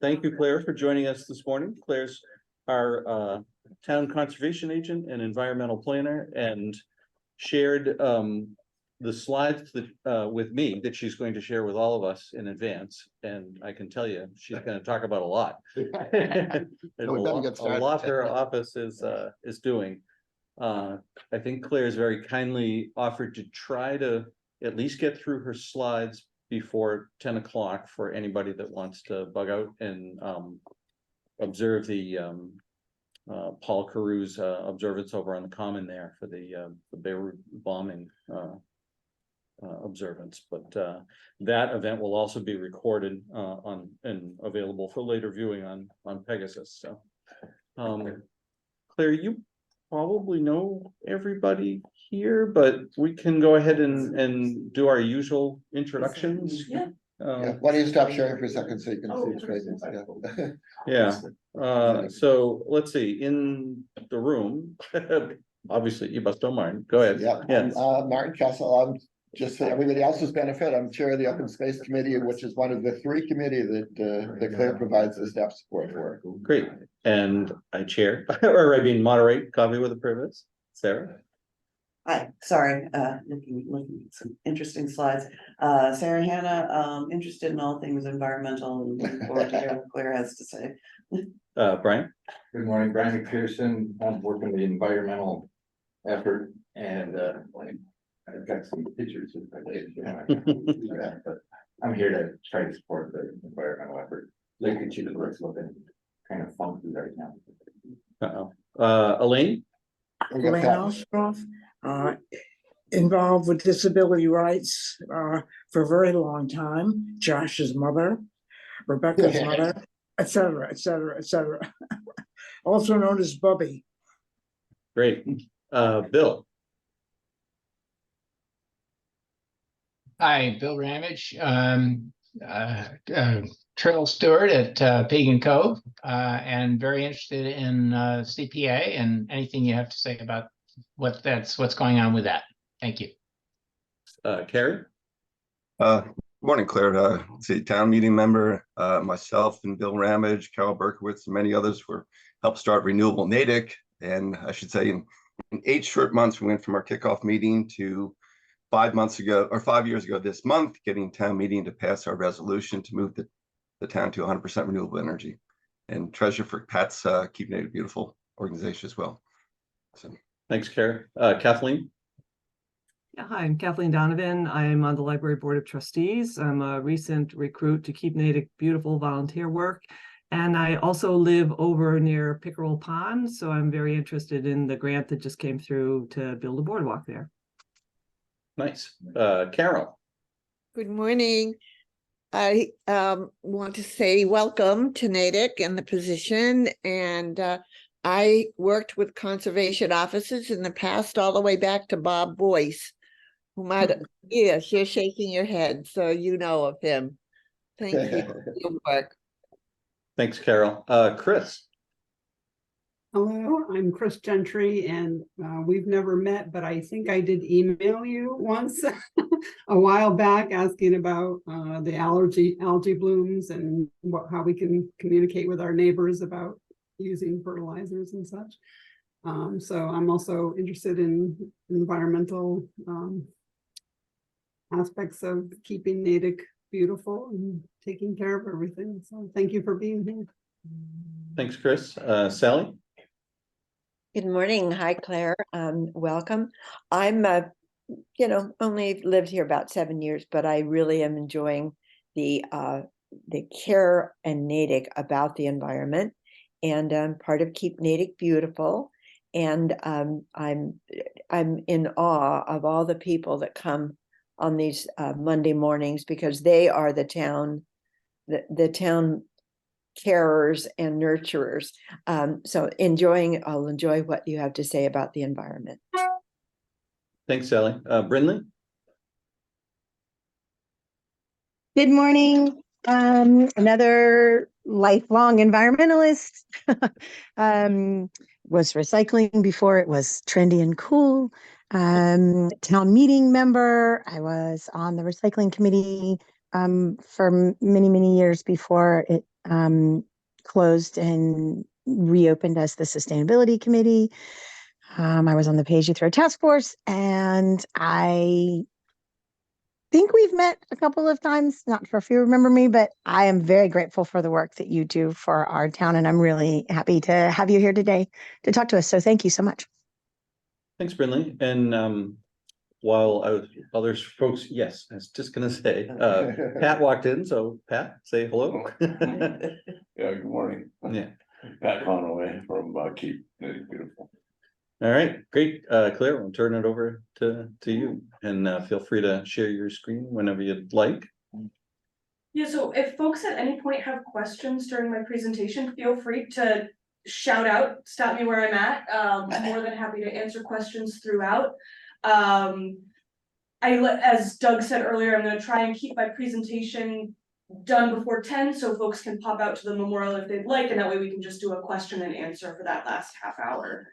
Thank you, Claire, for joining us this morning. Claire's our town conservation agent and environmental planner, and shared the slides that with me that she's going to share with all of us in advance. And I can tell you, she's going to talk about a lot. There's a lot her office is doing. I think Claire's very kindly offered to try to at least get through her slides before 10 o'clock for anybody that wants to bug out and observe the Paul Carew's observance over on the common there for the Beirut bombing observance. But that event will also be recorded on and available for later viewing on Pegasus. So Claire, you probably know everybody here, but we can go ahead and do our usual introductions. Yeah. Why don't you stop sharing for a second so you can see faces? So let's see, in the room, obviously you must don't mind. Go ahead. Yeah. Martin Kessel. Just for everybody else's benefit, I'm chair of the Open Space Committee, which is one of the 3 committees that Claire provides the staff support for. Great. And I chair, or I mean moderate Coffee with a Purpose. Sarah. Hi, sorry, looking at some interesting slides. Sarah Hanna, interested in all things environmental and looking forward to hear what Claire has to say. Brian. Good morning, Brian McPherson. I'm working the environmental effort, and I've got some pictures of but I'm here to try to support the environmental effort. Look at you, the work's looking kind of funky right now. Elaine. Elaine Ostroff, involved with disability rights for a very long time. Josh's mother, Rebecca's mother, etc., etc., etc. Also known as Bubby. Great. Bill. Hi, Bill Ramage, trail steward at Pagan Cove, and very interested in CPA and anything you have to say about what's going on with that. Thank you. Carrie. Morning, Claire. Town meeting member, myself and Bill Ramage, Carol Berkowitz, and many others helped start Renewable Natick. And I should say in 8 short months, we went from our kickoff meeting to 5 years ago this month, getting town meeting to pass our resolution to move the town to 100% renewable energy. And treasure for Pat's Keep Native Beautiful organization as well. So Thanks, Carrie. Kathleen. Yeah, hi, I'm Kathleen Donovan. I'm on the Library Board of Trustees. I'm a recent recruit to Keep Native Beautiful volunteer work. And I also live over near Pickerel Pond. So I'm very interested in the grant that just came through to build a boardwalk there. Nice. Carol. Good morning. I want to say welcome to Natick and the position. And I worked with conservation officers in the past, all the way back to Bob Boyce, who might, yes, you're shaking your head, so you know of him. Thank you for your work. Thanks, Carol. Chris. Hello, I'm Chris Gentry, and we've never met, but I think I did email you once a while back asking about the algae blooms and how we can communicate with our neighbors about using fertilizers and such. So I'm also interested in environmental aspects of keeping Natick beautiful and taking care of everything. So thank you for being here. Thanks, Chris. Sally. Good morning. Hi, Claire. Welcome. I'm, only lived here about 7 years, but I really am enjoying the care in Natick about the environment, and I'm part of Keep Natick Beautiful. And I'm in awe of all the people that come on these Monday mornings, because they are the town carers and nurturers. So I'll enjoy what you have to say about the environment. Thanks, Sally. Brindley. Good morning. Another lifelong environmentalist. Was recycling before it was trendy and cool. Town meeting member. I was on the recycling committee for many years before it closed and reopened as the Sustainability Committee. I was on the Pay As You Throw Task Force, and I think we've met a couple of times, not sure if you remember me, but I am very grateful for the work that you do for our town, and I'm really happy to have you here today to talk to us. So thank you so much. Thanks, Brinley. And while there's folks, yes, I was just gonna say, Pat walked in, so Pat, say hello. Yeah, good morning. Yeah. Pat Conaway from Keep Knitting Beautiful. All right, great. Claire, I'll turn it over to you, and feel free to share your screen whenever you'd like. Yeah, so if folks at any point have questions during my presentation, feel free to shout out, stop me where I'm at. I'm more than happy to answer questions throughout. As Doug said earlier, I'm going to try and keep my presentation done before 10, so folks can pop out to the memorial if they'd like, and that way we can just do a question and answer for that last half hour.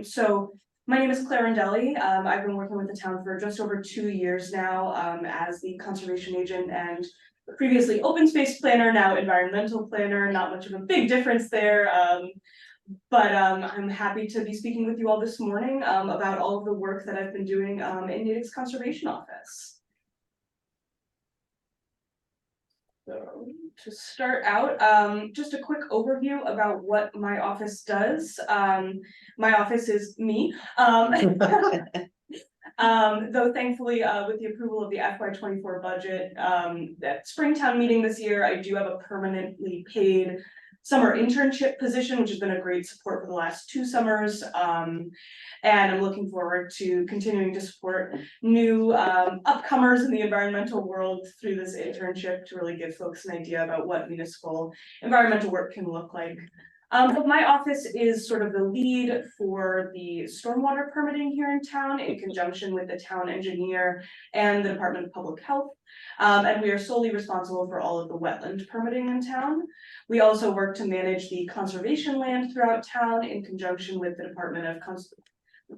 So my name is Claire Rundelli. I've been working with the town for just over 2 years now, as the conservation agent and previously open space planner, now environmental planner. Not much of a big difference there. But I'm happy to be speaking with you all this morning about all of the work that I've been doing in Natick's Conservation Office. So to start out, just a quick overview about what my office does. My office is me. Though thankfully, with the approval of the FY24 budget, at Springtown meeting this year, I do have a permanently paid summer internship position, which has been a great support for the last 2 summers. And I'm looking forward to continuing to support new upcomers in the environmental world through this internship to really give folks an idea about what municipal environmental work can look like. But my office is sort of the lead for the stormwater permitting here in town in conjunction with the town engineer and the Department of Public Health. And we are solely responsible for all of the wetland permitting in town. We also work to manage the conservation land throughout town in conjunction with the Department of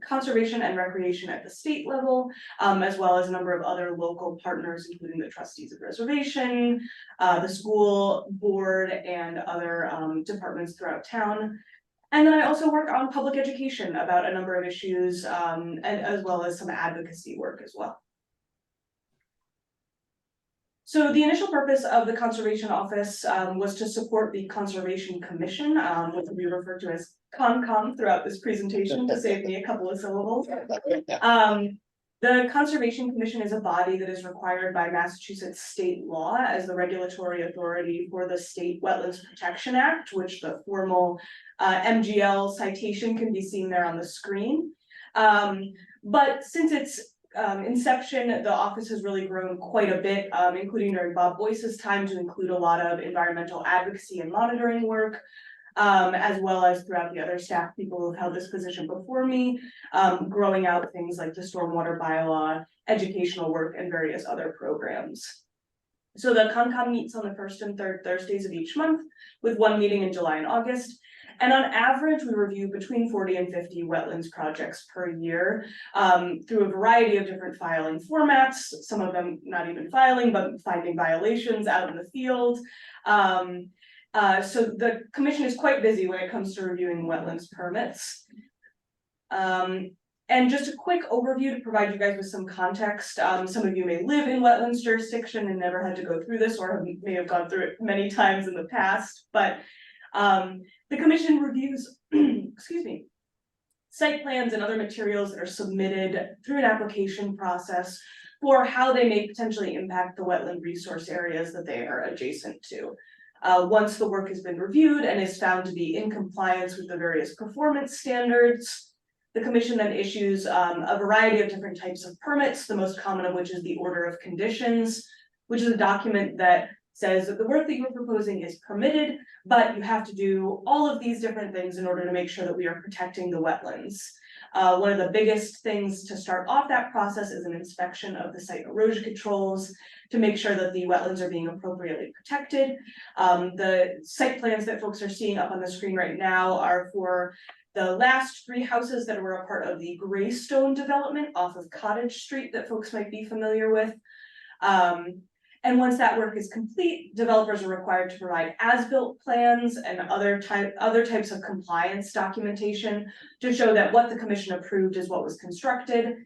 Conservation and Recreation at the state level, as well as a number of other local partners, including the trustees of reservation, the school board, and other departments throughout town. And then I also work on public education about a number of issues, and as well as some advocacy work as well. So the initial purpose of the Conservation Office was to support the Conservation Commission, which will be referred to as CONCOM throughout this presentation to save me a couple of syllables. The Conservation Commission is a body that is required by Massachusetts state law as the regulatory authority for the State Wetlands Protection Act, which the formal MGL citation can be seen there on the screen. But since its inception, the office has really grown quite a bit, including during Bob Boyce's time, to include a lot of environmental advocacy and monitoring work, as well as throughout the other staff people who've held this position before me, growing out things like the stormwater bylaw, educational work, and various other programs. So the CONCOM meets on the 1st and 3rd Thursdays of each month, with 1 meeting in July and August. And on average, we review between 40 and 50 wetlands projects per year, through a variety of different filing formats, some of them not even filing, but finding violations out in the field. So the commission is quite busy when it comes to reviewing wetlands permits. And just a quick overview to provide you guys with some context. Some of you may live in wetlands jurisdiction and never had to go through this, or may have gone through it many times in the past, but the commission reviews, excuse me, site plans and other materials that are submitted through an application process for how they may potentially impact the wetland resource areas that they are adjacent to. Once the work has been reviewed and is found to be in compliance with the various performance standards, the commission then issues a variety of different types of permits, the most common of which is the order of conditions, which is a document that says that the work that you're proposing is permitted, but you have to do all of these different things in order to make sure that we are protecting the wetlands. One of the biggest things to start off that process is an inspection of the site erosion controls to make sure that the wetlands are being appropriately protected. The site plans that folks are seeing up on the screen right now are for the last 3 houses that were a part of the Greystone development off of Cottage Street that folks might be familiar with. And once that work is complete, developers are required to provide as-built plans and other types of compliance documentation to show that what the commission approved is what was constructed.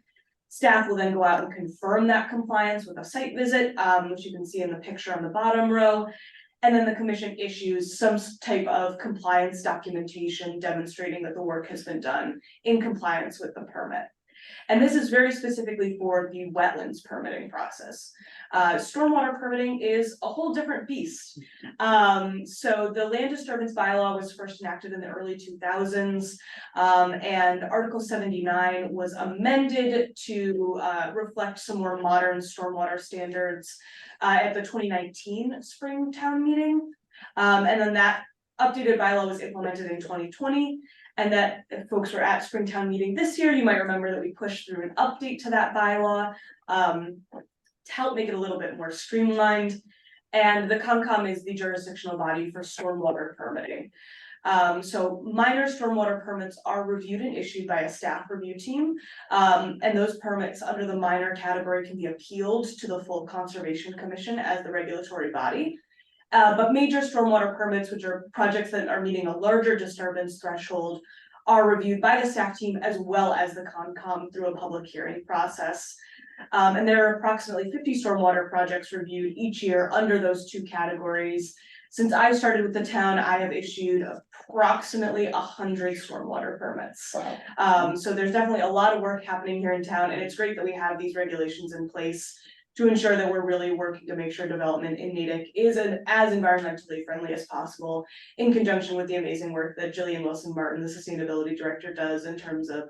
Staff will then go out and confirm that compliance with a site visit, which you can see in the picture on the bottom row. And then the commission issues some type of compliance documentation demonstrating that the work has been done in compliance with the permit. And this is very specifically for the wetlands permitting process. Stormwater permitting is a whole different beast. So the land disturbance bylaw was first enacted in the early 2000s, and Article 79 was amended to reflect some more modern stormwater standards at the 2019 spring town meeting. And then that updated bylaw was implemented in 2020. And that if folks were at Springtown meeting this year, you might remember that we pushed through an update to that bylaw to help make it a little bit more streamlined. And the CONCOM is the jurisdictional body for stormwater permitting. So minor stormwater permits are reviewed and issued by a staff review team. And those permits under the minor category can be appealed to the full Conservation Commission as the regulatory body. But major stormwater permits, which are projects that are meeting a larger disturbance threshold, are reviewed by the staff team as well as the CONCOM through a public hearing process. And there are approximately 50 stormwater projects reviewed each year under those two categories. Since I started with the town, I have issued approximately 100 stormwater permits. Wow. So there's definitely a lot of work happening here in town, and it's great that we have these regulations in place to ensure that we're really working to make sure development in Natick is as environmentally friendly as possible, in conjunction with the amazing work that Jillian Wilson Martin, the sustainability director, does in terms of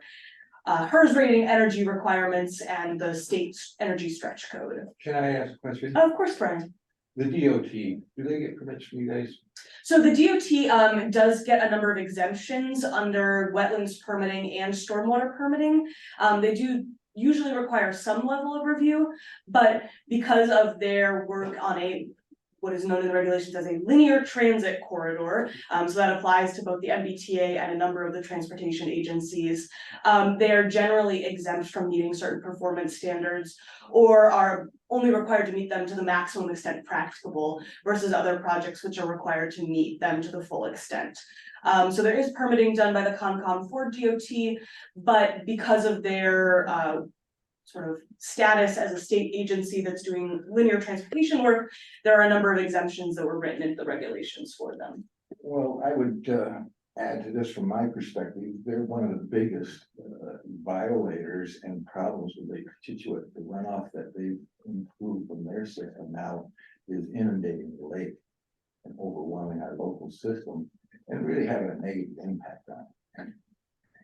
HERS rating energy requirements and the state's energy stretch code. Can I ask a question? Of course, Brian. The DOT, do they get permits from you guys? So the DOT does get a number of exemptions under wetlands permitting and stormwater permitting. They do usually require some level of review, but because of their work on what is known in the regulations as a linear transit corridor, so that applies to both the MBTA and a number of the transportation agencies, they are generally exempt from meeting certain performance standards or are only required to meet them to the maximum extent practicable versus other projects which are required to meet them to the full extent. So there is permitting done by the CONCOM for DOT, but because of their sort of status as a state agency that's doing linear transportation work, there are a number of exemptions that were written into the regulations for them. Well, I would add to this from my perspective. They're one of the biggest violators and problems with the particulate. The runoff that they've improved from their system now is inundating the lake and overwhelming our local system and really having a negative impact on it.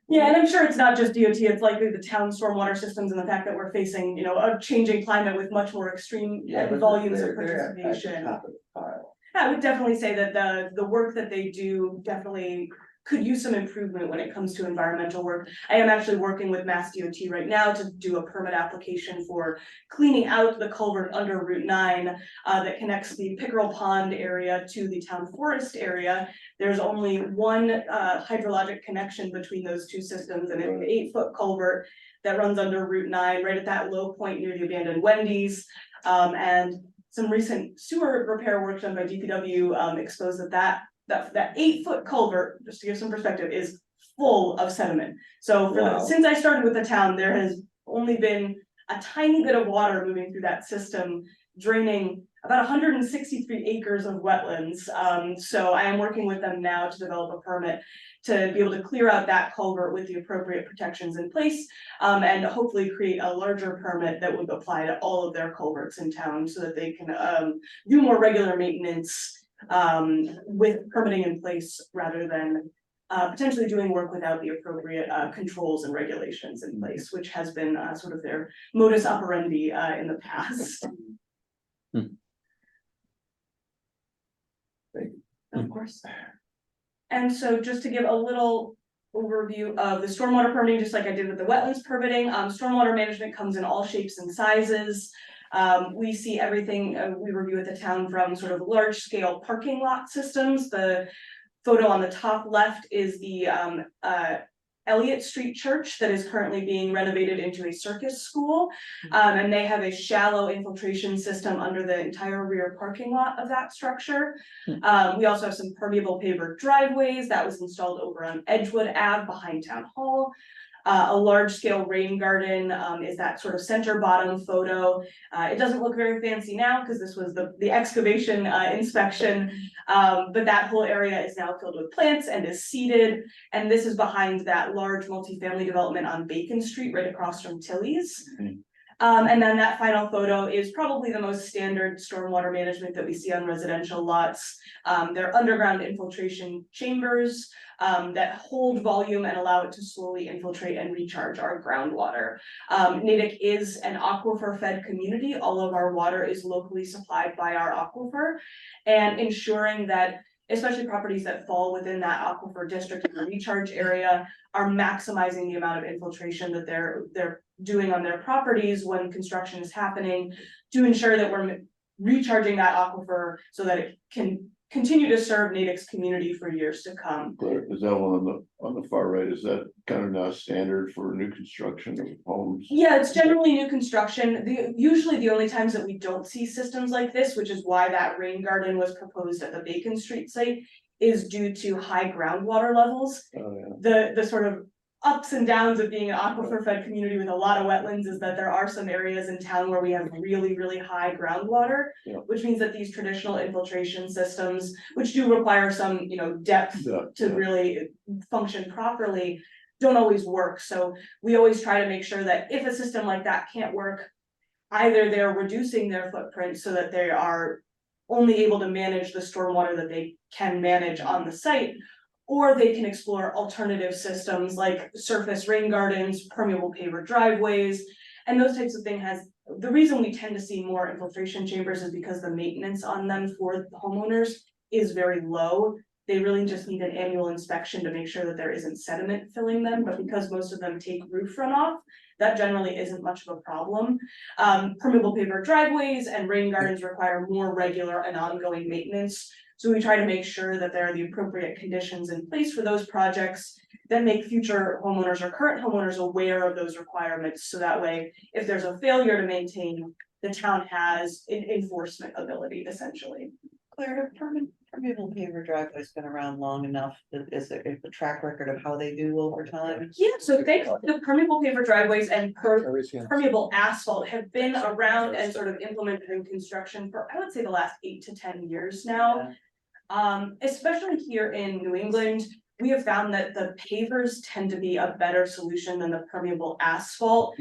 Yeah, and I'm sure it's not just DOT, it's likely the town stormwater systems and the fact that we're facing, a changing climate with much more extreme volumes of participation. I would definitely say that the work that they do definitely could use some improvement when it comes to environmental work. I am actually working with Mass DOT right now to do a permit application for cleaning out the culvert under Route 9 that connects the Pickerel Pond area to the town forest area. There's only one hydrologic connection between those two systems, and it's an 8-foot culvert that runs under Route 9, right at that low point near the abandoned Wendy's. And some recent sewer repair work done by DPW exposed that 8-foot culvert, just to give some perspective, is full of sediment. So since I started with the town, there has only been a tiny bit of water moving through that system, draining about 163 acres of wetlands. So I am working with them now to develop a permit to be able to clear out that culvert with the appropriate protections in place, and hopefully create a larger permit that would apply to all of their culverts in town so that they can do more regular maintenance with permitting in place rather than potentially doing work without the appropriate controls and regulations in place, which has been sort of their modus operandi in the past. Of course. And so just to give a little overview of the stormwater permitting, just like I did with the wetlands permitting, stormwater management comes in all shapes and sizes. We see everything we review at the town from sort of large scale parking lot systems. The photo on the top left is the Elliott Street Church that is currently being renovated into a circus school. And they have a shallow infiltration system under the entire rear parking lot of that structure. We also have some permeable paver driveways that was installed over on Edgewood Ave behind Town Hall. A large-scale rain garden is that sort of center bottom photo. It doesn't look very fancy now because this was the excavation inspection, but that whole area is now filled with plants and is seeded. And this is behind that large multifamily development on Bacon Street, right across from Tilly's. And then that final photo is probably the most standard stormwater management that we see on residential lots. They're underground infiltration chambers that hold volume and allow it to slowly infiltrate and recharge our groundwater. Natick is an aquifer-fed community. All of our water is locally supplied by our aquifer, and ensuring that especially properties that fall within that aquifer district in the recharge area are maximizing the amount of infiltration that they're doing on their properties when construction is happening, to ensure that we're recharging that aquifer so that it can continue to serve Natick's community for years to come. Is that one on the far right? Is that kind of now standard for new construction of homes? Yeah, it's generally new construction. Usually the only times that we don't see systems like this, which is why that rain garden was proposed at the Bacon Street site, is due to high groundwater levels. Oh, yeah. The sort of ups and downs of being an aquifer-fed community with a lot of wetlands is that there are some areas in town where we have really, really high groundwater, Yeah. which means that these traditional infiltration systems, which do require some, depth to really function properly, don't always work. So we always try to make sure that if a system like that can't work, either they're reducing their footprint so that they are only able to manage the stormwater that they can manage on the site, or they can explore alternative systems like surface rain gardens, permeable paver driveways, and those types of things. The reason we tend to see more infiltration chambers is because the maintenance on them for the homeowners is very low. They really just need an annual inspection to make sure that there isn't sediment filling them, but because most of them take roof runoff, that generally isn't much of a problem. Permeable paver driveways and rain gardens require more regular and ongoing maintenance. So we try to make sure that there are the appropriate conditions in place for those projects that make future homeowners or current homeowners aware of those requirements. So that way, if there's a failure to maintain, the town has an enforcement ability, essentially. Claire, have permeable paver driveway's been around long enough? Is there a track record of how they do over time? Yeah, so the permeable paver driveways and permeable asphalt have been around and sort of implemented in construction for, I would say, the last 8 to 10 years now. Especially here in New England, we have found that the pavers tend to be a better solution than the permeable asphalt.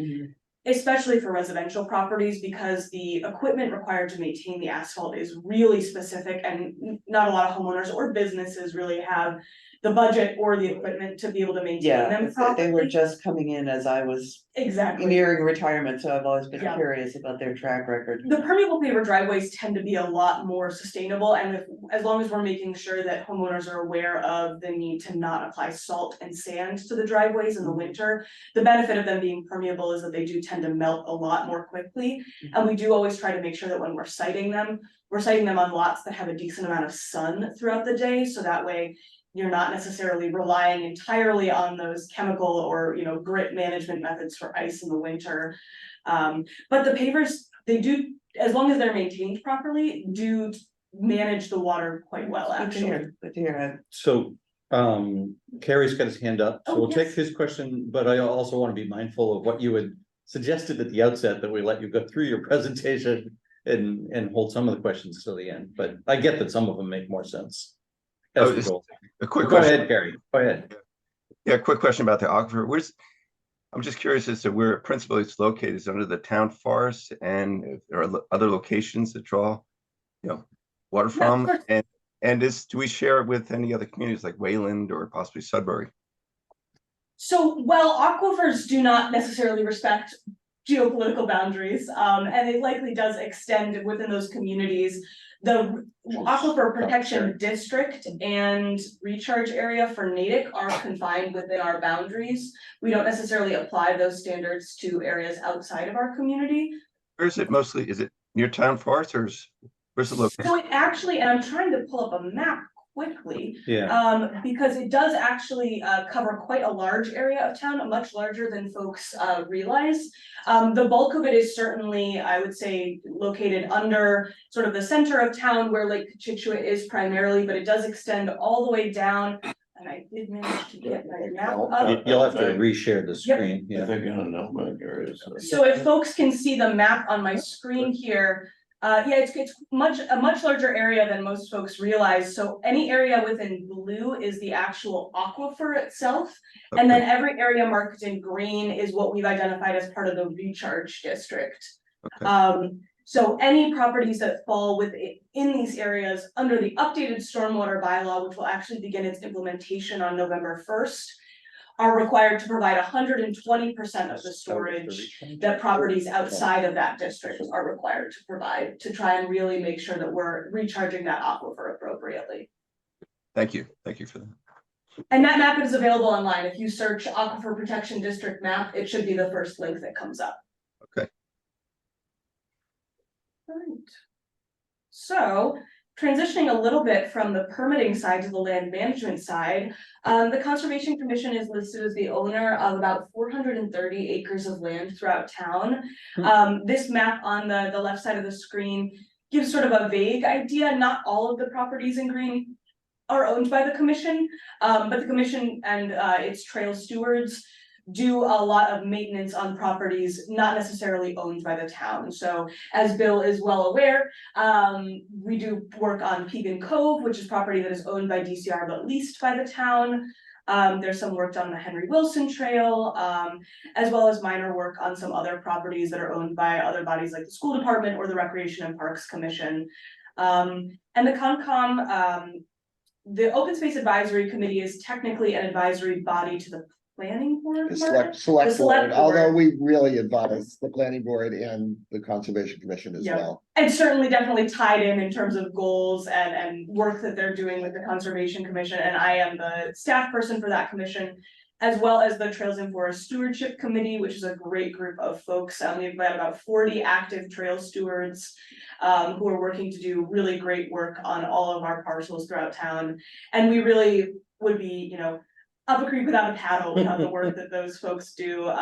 Especially for residential properties, because the equipment required to maintain the asphalt is really specific, and not a lot of homeowners or businesses really have the budget or the equipment to be able to maintain them properly. They were just coming in as I was nearing retirement, so I've always been curious about their track record. The permeable paver driveways tend to be a lot more sustainable, and as long as we're making sure that homeowners are aware of the need to not apply salt and sand to the driveways in the winter, the benefit of them being permeable is that they do tend to melt a lot more quickly. And we do always try to make sure that when we're siting them on lots that have a decent amount of sun throughout the day, so that way you're not necessarily relying entirely on those chemical or grit management methods for ice in the winter. But the pavers, they do, as long as they're maintained properly, do manage the water quite well, actually. Good to hear. So Carrie's got his hand up, so we'll take yes. his question, but I also want to be mindful of what you had suggested at the outset, that we let you go through your presentation and hold some of the questions till the end, but I get that some of them make more sense. A quick Go question. ahead, Carrie, go ahead. Yeah, quick question about the aquifer. I'm just curious as to where principally it's located. Is it under the town forest, and if there are other locations that draw, water from? And do we share it with any other communities like Wayland or possibly Sudbury? So while aquifers do not necessarily respect geopolitical boundaries, and it likely does extend within those communities, the Aquifer Protection District and recharge area for Natick are confined within our boundaries. We don't necessarily apply those standards to areas outside of our community. Where is it mostly? Is it near town forest, or where's it located? So it actually, and I'm trying to pull up a map quickly. Yeah, Because it does actually cover quite a large area of town, much larger than folks realize. The bulk of it is certainly, I would say, located under sort of the center of town where Lake Cochituate is primarily, but it does extend all the way down. And I did manage to get my map up. you'll have to reshare the screen, I yeah. think in a number areas. So if folks can see the map on my screen here, yeah, it's a much larger area than most folks realize. So any area within blue is the actual aquifer itself. And then every area marked in green is what we've identified as part of the recharge district. Okay. So any properties that fall in these areas under the updated stormwater bylaw, which will actually begin its implementation on November 1st, are required to provide 120% of the storage that properties outside of that district are required to provide, to try and really make sure that we're recharging that aquifer appropriately. Thank you for that. And that map is available online. If you search Aquifer Protection District map, it should be the first link that comes up. Okay. Right. So transitioning a little bit from the permitting side to the land management side, the Conservation Commission is listed as the owner of about 430 acres of land throughout town. This map on the left side of the screen gives sort of a vague idea. Not all of the properties in green are owned by the commission, but the commission and its trail stewards do a lot of maintenance on properties not necessarily owned by the town. So as Bill is well aware, we do work on Pegan Cove, which is property that is owned by DCR but leased by the town. There's some work done on the Henry Wilson Trail, as well as minor work on some other properties that are owned by other bodies like the school department or the Recreation and Parks Commission. And the CONCOM, the Open Space Advisory Committee is technically an advisory body to the planning board. The Mark? select The select board, although board. we really advise the planning board and the conservation commission as Yeah. well. And certainly definitely tied in terms of goals and work that they're doing with the Conservation Commission. And I am the staff person for that commission, as well as the Trails and Forest Stewardship Committee, which is a great group of folks. We've got about 40 active trail stewards who are working to do really great work on all of our parcels throughout town. And we really would be, up a creek without a paddle without the work that those folks do.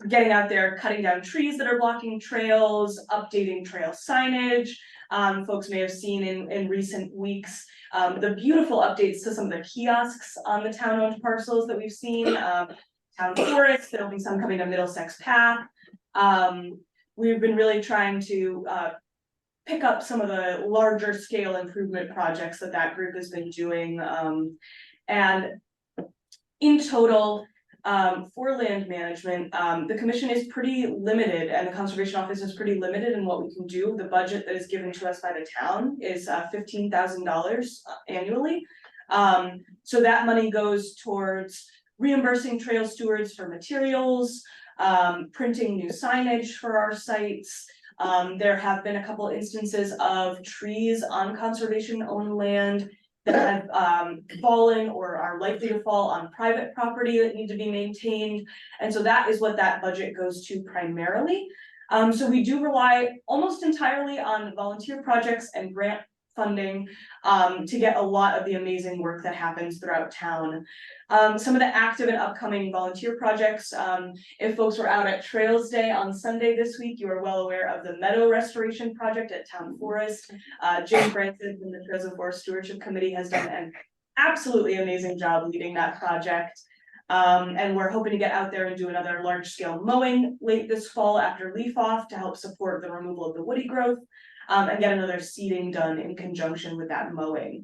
Getting out there, cutting down trees that are blocking trails, updating trail signage. Folks may have seen in recent weeks the beautiful updates to some of the kiosks on the town-owned parcels that we've seen. Town Forest, there'll be some coming to Middlesex Path. We've been really trying to pick up some of the larger scale improvement projects that group has been doing. And in total, for land management, the commission is pretty limited and the conservation office is pretty limited in what we can do. The budget that is given to us by the town is $15,000 annually. So that money goes towards reimbursing trail stewards for materials, printing new signage for our sites. There have been a couple instances of trees on conservation-owned land that have fallen or are likely to fall on private property that need to be maintained. And so that is what that budget goes to primarily. So we do rely almost entirely on volunteer projects and grant funding to get a lot of the amazing work that happens throughout town. Some of the active and upcoming volunteer projects, if folks were out at Trails Day on Sunday this week, you are well aware of the meadow restoration project at Town Forest. Jim Francis and the Trails and Forest Stewardship Committee has done an absolutely amazing job leading that project. And we're hoping to get out there and do another large scale mowing late this fall after leaf off to help support the removal of the woody growth. And get another seeding done in conjunction with that mowing.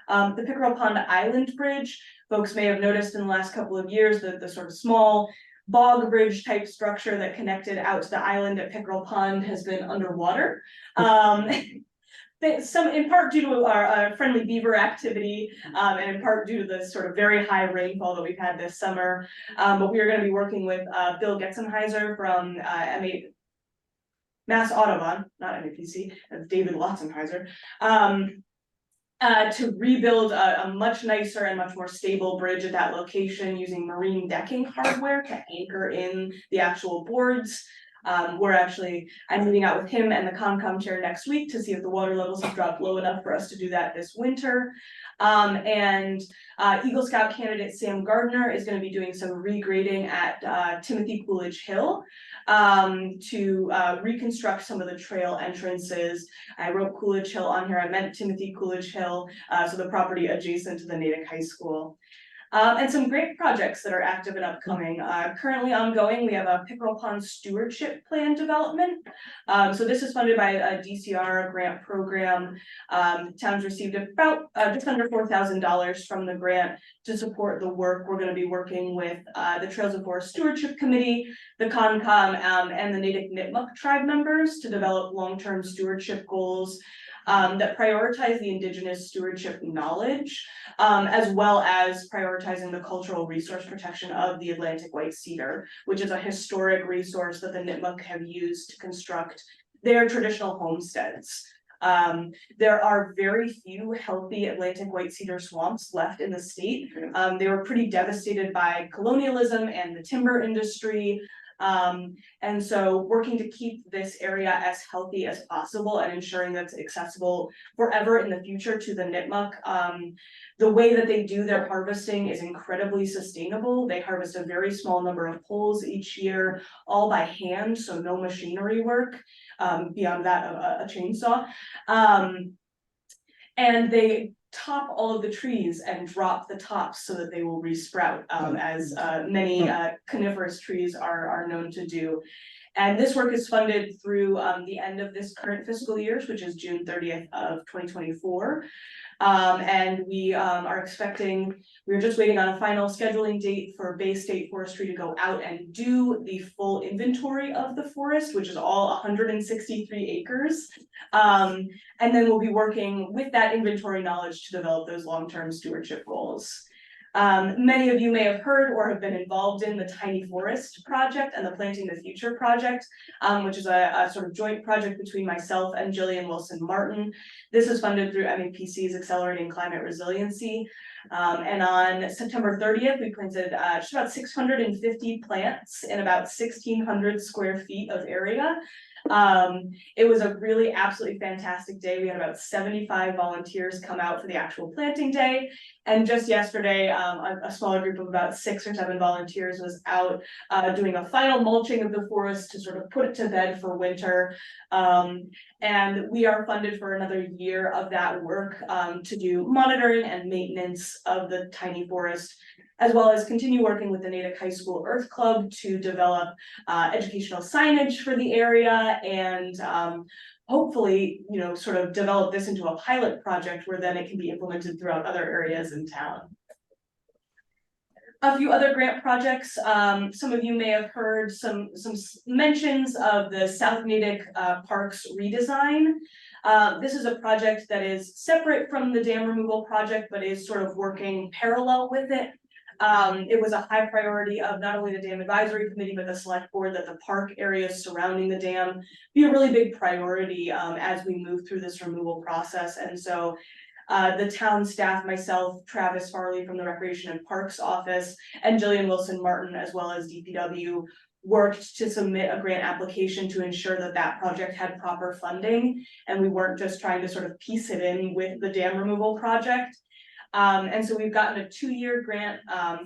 The Pickerel Pond Island Bridge, folks may have noticed in the last couple of years that the sort of small bog bridge type structure that connected out to the island at Pickerel Pond has been underwater. In part due to our friendly beaver activity, and in part due to the sort of very high rainfall that we've had this summer. But we are going to be working with Bill Getzenheiser from Mass Audubon, not MAPC, David Lotzenheiser, to rebuild a much nicer and much more stable bridge at that location using marine decking hardware to anchor in the actual boards. I'm meeting out with him and the CONCOM chair next week to see if the water levels have dropped low enough for us to do that this winter. And Eagle Scout candidate Sam Gardner is going to be doing some regrading at Timothy Coolidge Hill to reconstruct some of the trail entrances. I wrote Coolidge Hill on here. I meant Timothy Coolidge Hill, so the property adjacent to the Natick High School. And some great projects that are active and upcoming. Currently ongoing, we have a Pickerel Pond Stewardship Plan development. So this is funded by a DCR grant program. Towns received about just under $4,000 from the grant to support the work. We're going to be working with the Trails and Forest Stewardship Committee, the CONCOM, and the Natick Nipmuc tribe members to develop long-term stewardship goals that prioritize the Indigenous stewardship knowledge, as well as prioritizing the cultural resource protection of the Atlantic white cedar, which is a historic resource that the Nipmuc have used to construct their traditional homesteads. There are very few healthy Atlantic white cedar swamps left in the state. They were pretty devastated by colonialism and the timber industry. And so working to keep this area as healthy as possible and ensuring that's accessible forever in the future to the Nipmuc. The way that they do their harvesting is incredibly sustainable. They harvest a very small number of poles each year, all by hand, so no machinery work, beyond that a chainsaw. And they top all of the trees and drop the tops so that they will resprout, as many coniferous trees are known to do. And this work is funded through the end of this current fiscal year, which is June 30th of 2024. And we are expecting, we're just waiting on a final scheduling date for Bay State Forestry to go out and do the full inventory of the forest, which is all 163 acres. And then we'll be working with that inventory knowledge to develop those long-term stewardship goals. Many of you may have heard or have been involved in the Tiny Forest Project and the Planting the Future Project, which is a sort of joint project between myself and Jillian Wilson-Martin. This is funded through MEPC's Accelerating Climate Resiliency. And on September 30th, we planted just about 650 plants in about 1,600 square feet of area. It was a really absolutely fantastic day. We had about 75 volunteers come out for the actual planting day. And just yesterday, a smaller group of about 6 or 7 volunteers was out doing a final mulching of the forest to sort of put it to bed for winter. And we are funded for another year of that work to do monitoring and maintenance of the tiny forest, as well as continue working with the Natick High School Earth Club to develop educational signage for the area and hopefully, you know, sort of develop this into a pilot project where then it can be implemented throughout other areas in town. A few other grant projects. Some of you may have heard some mentions of the South Natick Parks redesign. This is a project that is separate from the dam removal project, but is sort of working parallel with it. It was a high priority of not only the Dam Advisory Committee, but the select board that the park areas surrounding the dam be a really big priority as we move through this removal process. And so the town staff, myself, Travis Farley from the Recreation and Parks Office, and Jillian Wilson-Martin, as well as DPW, worked to submit a grant application to ensure that that project had proper funding. And we weren't just trying to sort of piece it in with the dam removal project. And so we've gotten a 2-year grant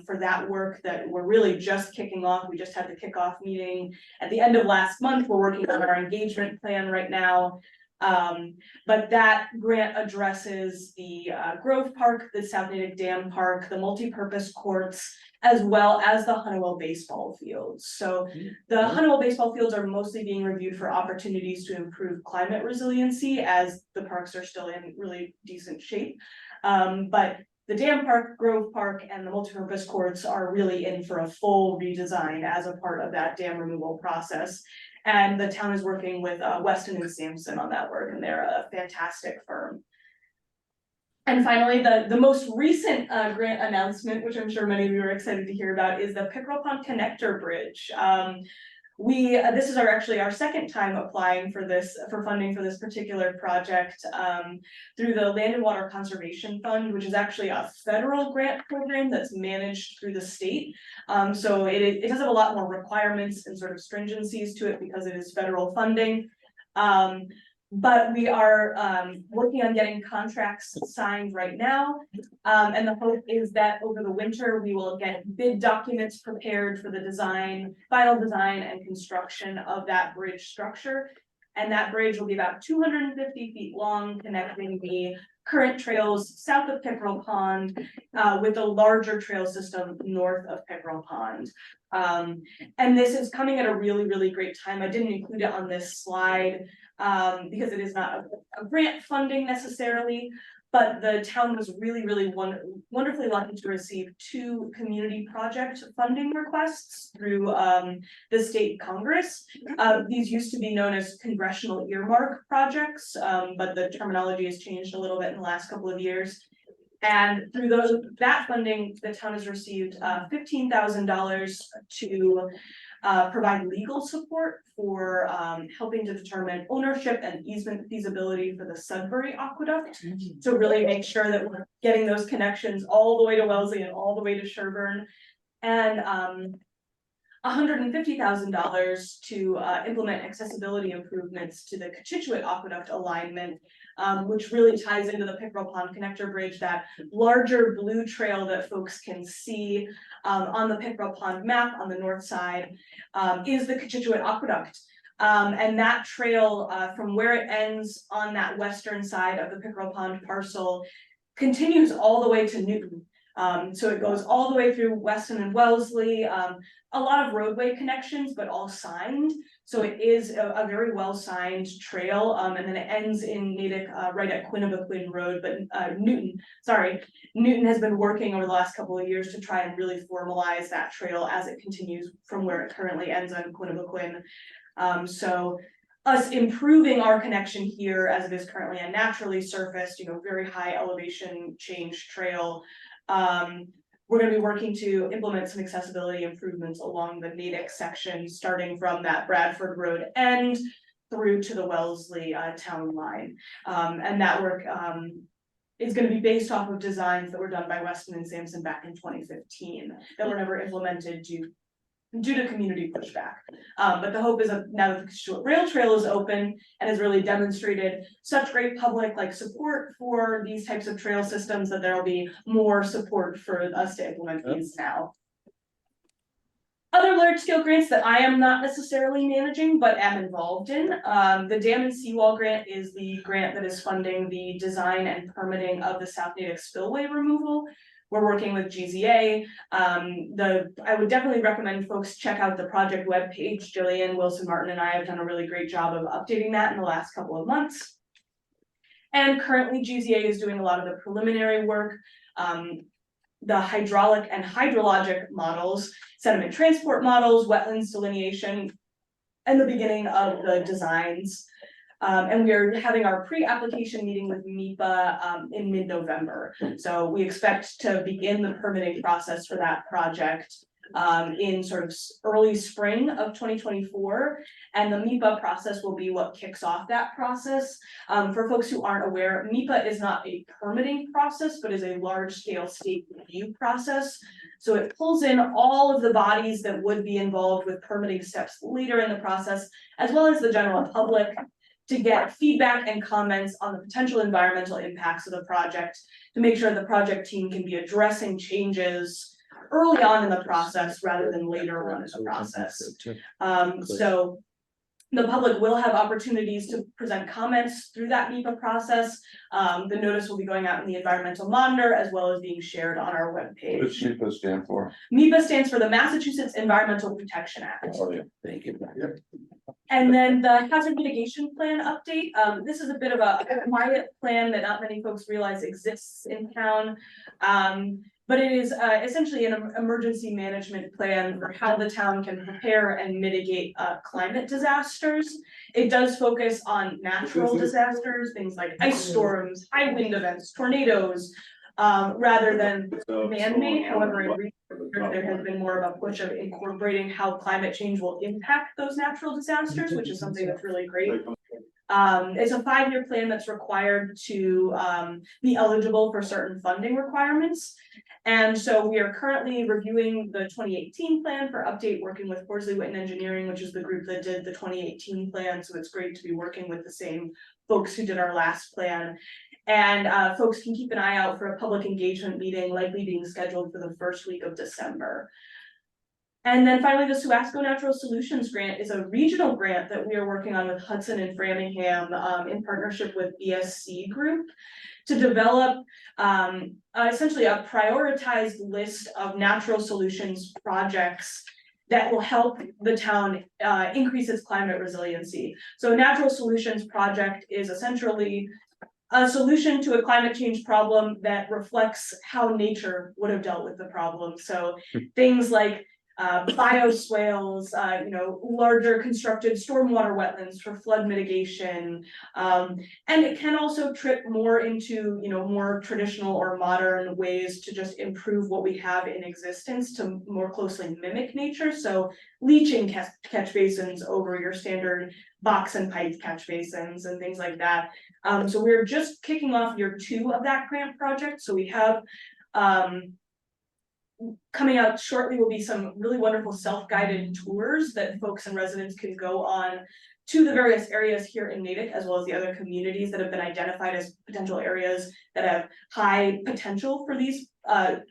for that work that we're really just kicking off. We just had the kickoff meeting at the end of last month. We're working on our engagement plan right now. But that grant addresses the Grove Park, the South Natick Dam Park, the multi-purpose courts, as well as the Honeywell baseball fields. So the Honeywell baseball fields are mostly being reviewed for opportunities to improve climate resiliency as the parks are still in really decent shape. But the Dam Park, Grove Park, and the multipurpose courts are really in for a full redesign as a part of that dam removal process. And the town is working with Weston and Sampson on that work, and they're a fantastic firm. And finally, the most recent grant announcement, which I'm sure many of you are excited to hear about, is the Pickerel Pond Connector Bridge. This is actually our second time applying for funding for this particular project through the Land and Water Conservation Fund, which is actually a federal grant program that's managed through the state. So it does have a lot more requirements and sort of stringencies to it because it is federal funding. But we are working on getting contracts signed right now. And the hope is that over the winter, we will get bid documents prepared for the final design and construction of that bridge structure. And that bridge will be about 250 feet long, connecting the current trails south of Pickerel Pond with the larger trail system north of Pickerel Pond. And this is coming at a really, really great time. I didn't include it on this slide because it is not a grant funding necessarily, but the town was really, really wonderfully lucky to receive 2 community project funding requests through the state Congress. These used to be known as congressional earmark projects, but the terminology has changed a little bit in the last couple of years. And through that funding, the town has received $15,000 to provide legal support for helping to determine ownership and easement feasibility for the Sudbury Aqueduct. To really make sure that we're getting those connections all the way to Wellesley and all the way to Sherburne. And $150,000 to implement accessibility improvements to the Cochituate Aqueduct alignment, which really ties into the Pickerel Pond Connector Bridge, that larger blue trail that folks can see on the Pickerel Pond map on the north side is the Cochituate Aqueduct. And that trail from where it ends on that western side of the Pickerel Pond parcel continues all the way to Newton. So it goes all the way through Weston and Wellesley, a lot of roadway connections, but all signed. So it is a very well signed trail, and then it ends in Natick right at Quinnipiquin Road. But Newton has been working over the last couple of years to try and really formalize that trail as it continues from where it currently ends on Quinnipiquin. So us improving our connection here as it is currently a naturally surfaced, very high elevation change trail. We're going to be working to implement some accessibility improvements along the Natick section, starting from that Bradford Road end through to the Wellesley town line. And that work is going to be based off of designs that were done by Weston and Sampson back in 2015 that were never implemented due to community pushback. But the hope is that now that the Cochituate Rail Trail is open and has really demonstrated such great public support for these types of trail systems, that there will be more support for us to implement these now. Other large scale grants that I am not necessarily managing but am involved in, the Dam and Seawall Grant is the grant that is funding the design and permitting of the South Natick spillway removal. We're working with GZA. I would definitely recommend folks check out the project webpage. Jillian, Wilson, Martin, and I have done a really great job of updating that in the last couple of months. And currently GZA is doing a lot of the preliminary work, the hydraulic and hydrologic models, sediment transport models, wetlands delineation, and the beginning of the designs. And we are having our pre-application meeting with MIPA in mid-November. So we expect to begin the permitting process for that project in sort of early spring of 2024. And the MIPA process will be what kicks off that process. For folks who aren't aware, MIPA is not a permitting process, but is a large-scale state review process. So it pulls in all of the bodies that would be involved with permitting steps later in the process, as well as the general public, to get feedback and comments on the potential environmental impacts of the project, to make sure the project team can be addressing changes early on in the process rather than later on in the process. So the public will have opportunities to present comments through that MIPA process. The notice will be going out in the Environmental Monitor as well as being shared on our webpage. What does MIPA stand for? MIPA stands for the Massachusetts Environmental Protection Act. Oh, yeah. Thank you. Yep. And then the hazard mitigation plan update. This is a bit of a quiet plan that not many folks realize exists in town. But it is essentially an emergency management plan for how the town can prepare and mitigate climate disasters. It does focus on natural disasters, things like ice storms, high wind events, tornadoes, rather than man-made. However, in recent years, there has been more of a push of incorporating how climate change will impact those natural disasters, which is something that's really great. It's a 5-year plan that's required to be eligible for certain funding requirements. And so we are currently reviewing the 2018 plan for update, working with Horsley Witten Engineering, which is the group that did the 2018 plan. So it's great to be working with the same folks who did our last plan. And folks can keep an eye out for a public engagement meeting likely being scheduled for the first week of December. And then finally, the Suasco Natural Solutions Grant is a regional grant that we are working on with Hudson and Framingham in partnership with BSC Group to develop essentially a prioritized list of natural solutions projects that will help the town increase its climate resiliency. So a natural solutions project is essentially a solution to a climate change problem that reflects how nature would have dealt with the problem. So things like bioswales, larger constructed stormwater wetlands for flood mitigation. And it can also trip more into, more traditional or modern ways to just improve what we have in existence to more closely mimic nature. So leaching catch basins over your standard box and pipe catch basins and things like that. So we're just kicking off year 2 of that grant project. So we have, coming out shortly will be some really wonderful self-guided tours that folks and residents can go on to the various areas here in Natick, as well as the other communities that have been identified as potential areas that have high potential for these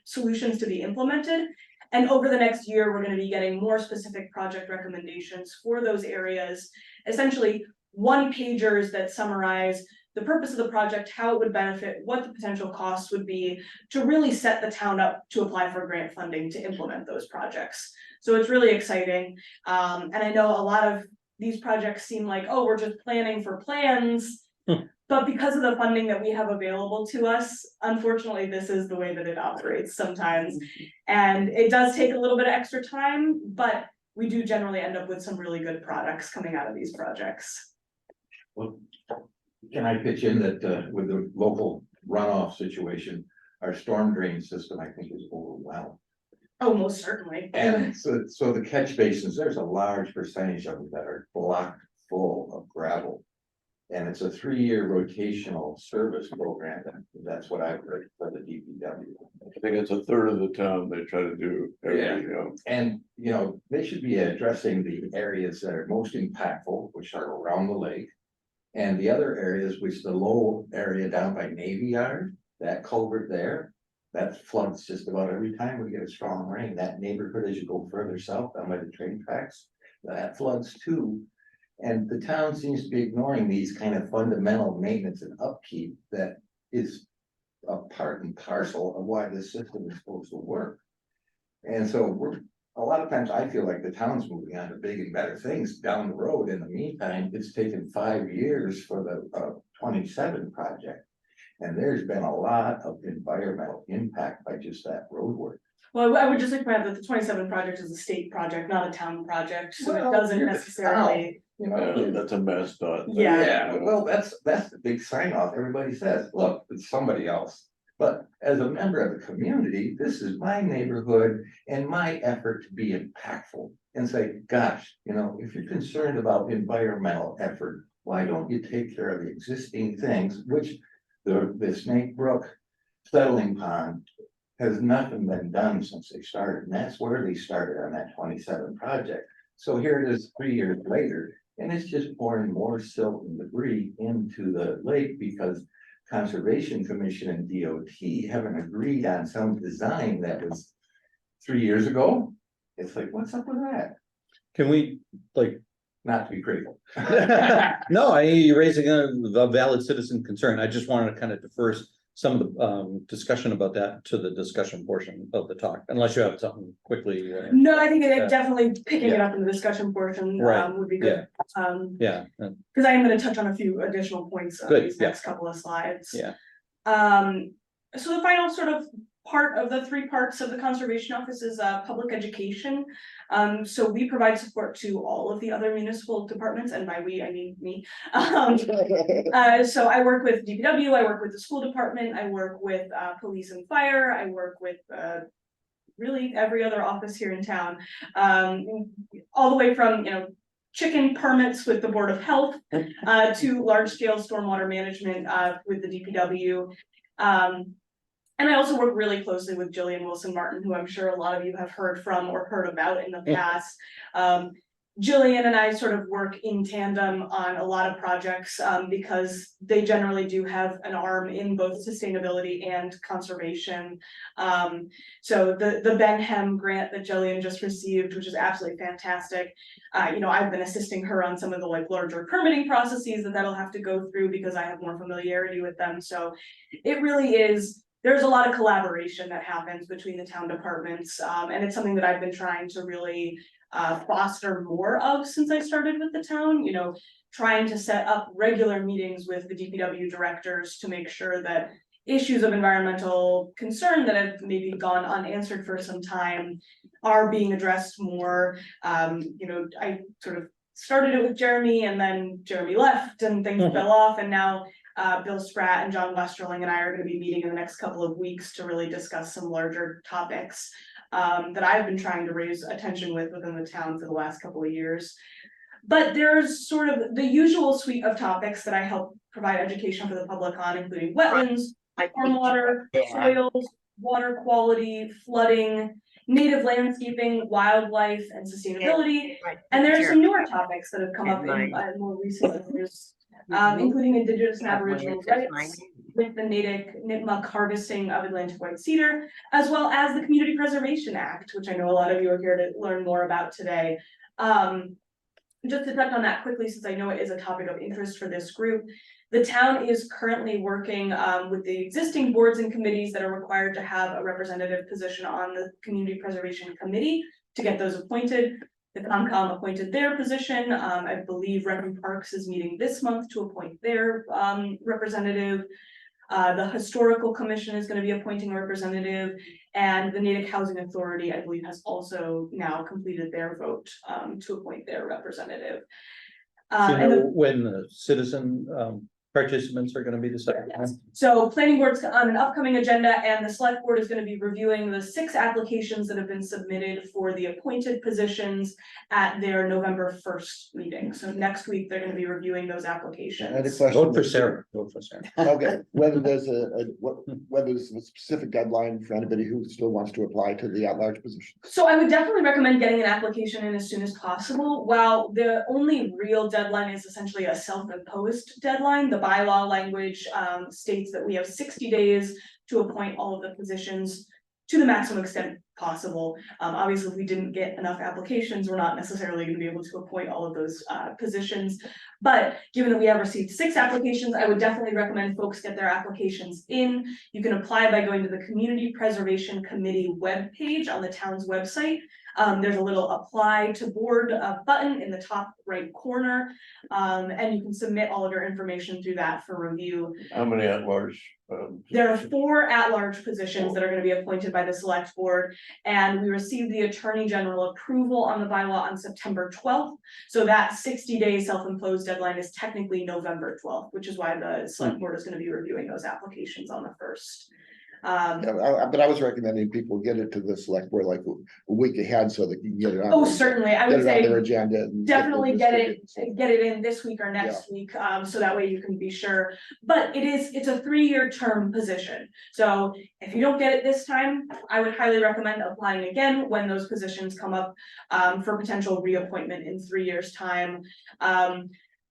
solutions to be implemented. And over the next year, we're going to be getting more specific project recommendations for those areas, essentially one-pagers that summarize the purpose of the project, how it would benefit, what the potential costs would be to really set the town up to apply for grant funding to implement those projects. So it's really exciting. And I know a lot of these projects seem like, oh, we're just planning for plans. But because of the funding that we have available to us, unfortunately, this is the way that it operates sometimes. And it does take a little bit of extra time, but we do generally end up with some really good products coming out of these projects. Well, can I pitch in that with the local runoff situation, our storm drain system, I think, is overwhelmed. Oh, most certainly. And so the catch basins, there's a large percentage of them that are blocked full of gravel. And it's a 3-year rotational service program. That's what I've heard for the DPW. I think it's 1/3 of the town they try to do every, Yeah. And, they should be addressing the areas that are most impactful, which are around the lake. And the other areas, which the low area down by Navy Yard, that culvert there, that floods just about every time we get a strong rain. That neighborhood, as you go further south down by the train tracks, that floods too. And the town seems to be ignoring these kind of fundamental maintenance and upkeep that is a part and parcel of why this system is supposed to work. And so a lot of times I feel like the town's moving on to big and better things down the road. In the meantime, it's taken 5 years for the 27 project. And there's been a lot of environmental impact by just that road work. Well, I would just like to point out that the 27 project is a state project, not a town project, so it doesn't necessarily. that's a mess, dot. Yeah. Well, that's the big sign off. Everybody says, look, it's somebody else. But as a member of the community, this is my neighborhood and my effort to be impactful and say, gosh, if you're concerned about environmental effort, why don't you take care of the existing things, which the Snake Brook settling pond has nothing been done since they started. And that's where they started on that 27 project. So here it is 3 years later, and it's just pouring more silt and debris into the lake because Conservation Commission and DOT haven't agreed on some design that was 3 years ago. It's like, what's up with that? Can we, Not to be critical. no, you're raising a valid citizen concern. I just wanted to kind of defer some of the discussion about that to the discussion portion of the talk, unless you have something quickly. No, I think it definitely picking it up in the discussion portion would be good. Yeah. Because I am going to touch on a few additional points on these next couple of slides. Yeah. So the final sort of part of the 3 parts of the Conservation Office is public education. So we provide support to all of the other municipal departments, and by we, I mean me. So I work with DPW, I work with the school department, I work with police and fire, I work with really every other office here in town. All the way from, chicken permits with the Board of Health to large-scale stormwater management with the DPW. And I also work really closely with Jillian Wilson Martin, who I'm sure a lot of you have heard from or heard about in the past. Jillian and I sort of work in tandem on a lot of projects, because they generally do have an arm in both sustainability and conservation. So the Benham grant that Jillian just received, which is absolutely fantastic. I've been assisting her on some of the like larger permitting processes that'll have to go through because I have more familiarity with them. So it really is, there's a lot of collaboration that happens between the town departments. And it's something that I've been trying to really foster more of since I started with the town, trying to set up regular meetings with the DPW directors to make sure that issues of environmental concern that have maybe gone unanswered for some time are being addressed more. I sort of started it with Jeremy, and then Jeremy left and things fell off, and now Bill Spratt and John Westerling and I are going to be meeting in the next couple of weeks to really discuss some larger topics that I've been trying to raise attention within the town for the last couple of years. But there's sort of the usual suite of topics that I help provide education for the public on, including wetlands, stormwater, soils, water quality, flooding, native landscaping, wildlife, and sustainability. And there are some newer topics that have come up in more recent years, including Indigenous and Aboriginal rights, with the Nipmuc harvesting of Atlantic white cedar, as well as the Community Preservation Act, which I know a lot of you are here to learn more about today. Just to touch on that quickly, since I know it is a topic of interest for this group, the town is currently working with the existing boards and committees that are required to have a representative position on the Community Preservation Committee to get those appointed. The CONCOM appointed their position. I believe Renton Parks is meeting this month to appoint their representative. The Historical Commission is going to be appointing a representative, and the Natick Housing Authority, I believe, has also now completed their vote to appoint their representative. When the citizen participants are going to be decided? Yes. So planning board's on an upcoming agenda, and the select board is going to be reviewing the 6 applications that have been submitted for the appointed positions at their November 1st meeting. So next week, they're going to be reviewing those applications. I had a question. Vote for Sarah. Vote for Sarah. Okay, whether there's whether there's a specific deadline for anybody who still wants to apply to the at-large position. So I would definitely recommend getting an application in as soon as possible. While the only real deadline is essentially a self-imposed deadline, the bylaw language states that we have 60 days to appoint all of the positions to the maximum extent possible. Obviously, if we didn't get enough applications, we're not necessarily going to be able to appoint all of those positions. But given that we have received 6 applications, I would definitely recommend folks get their applications in. You can apply by going to the Community Preservation Committee webpage on the town's website. There's a little apply to board button in the top right corner, and you can submit all of your information through that for review. How many at-large? There are 4 at-large positions that are going to be appointed by the select board, and we received the Attorney General approval on the bylaw on September 12th. So that 60-day self-imposed deadline is technically November 12th, which is why the select board is going to be reviewing those applications on the 1st. But I was recommending people get it to the select board like a week ahead so they can get it on. Oh, certainly, I would Get it on say their agenda. And definitely get it in this week or next week, so that way you can be sure. But it's a 3-year term position. So if you don't get it this time, I would highly recommend applying again when those positions come up for potential reappointment in 3 years' time.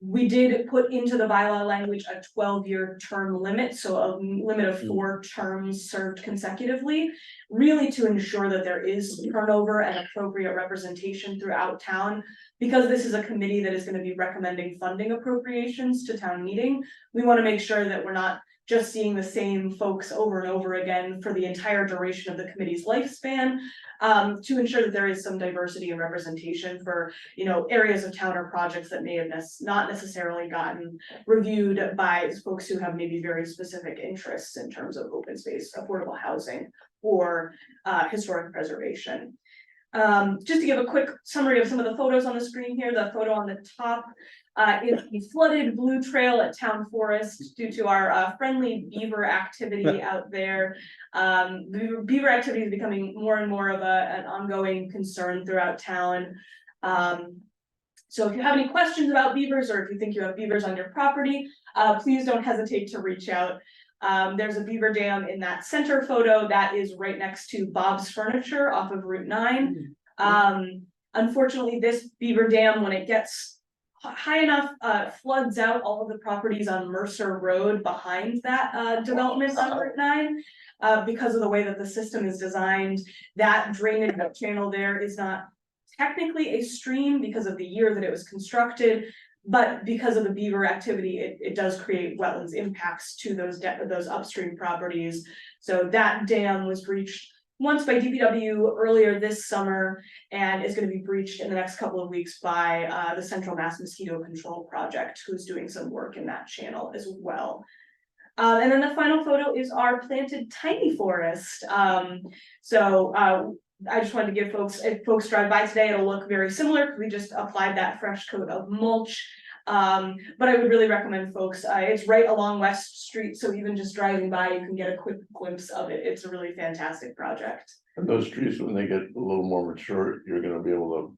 We did put into the bylaw language a 12-year term limit, so a limit of 4 terms served consecutively, really to ensure that there is turnover and appropriate representation throughout town. Because this is a committee that is going to be recommending funding appropriations to town meeting, we want to make sure that we're not just seeing the same folks over and over again for the entire duration of the committee's lifespan, to ensure that there is some diversity and representation for, areas of town or projects that may have not necessarily gotten reviewed by folks who have maybe very specific interests in terms of open space, affordable housing, or historic preservation. Just to give a quick summary of some of the photos on the screen here, the photo on the top is the flooded blue trail at Town Forest due to our friendly beaver activity out there. Beaver activity is becoming more and more of an ongoing concern throughout town. So if you have any questions about beavers, or if you think you have beavers on your property, please don't hesitate to reach out. There's a beaver dam in that center photo that is right next to Bob's Furniture off of Route 9. Unfortunately, this beaver dam, when it gets high enough, floods out all of the properties on Mercer Road behind that development on Route 9. Because of the way that the system is designed, that drainage channel there is not technically a stream because of the year that it was constructed, but because of the beaver activity, it does create wetlands impacts to those upstream properties. So that dam was breached once by DPW earlier this summer and is going to be breached in the next couple of weeks by the Central Mass Mosquito Control Project, who's doing some work in that channel as well. And then the final photo is our planted tiny forest. I just wanted to give folks, if folks drive by today, it'll look very similar because we just applied that fresh coat of mulch. But I would really recommend folks, it's right along West Street, so even just driving by, you can get a quick glimpse of it. It's a really fantastic project. And those trees, when they get a little more mature, you're gonna be able to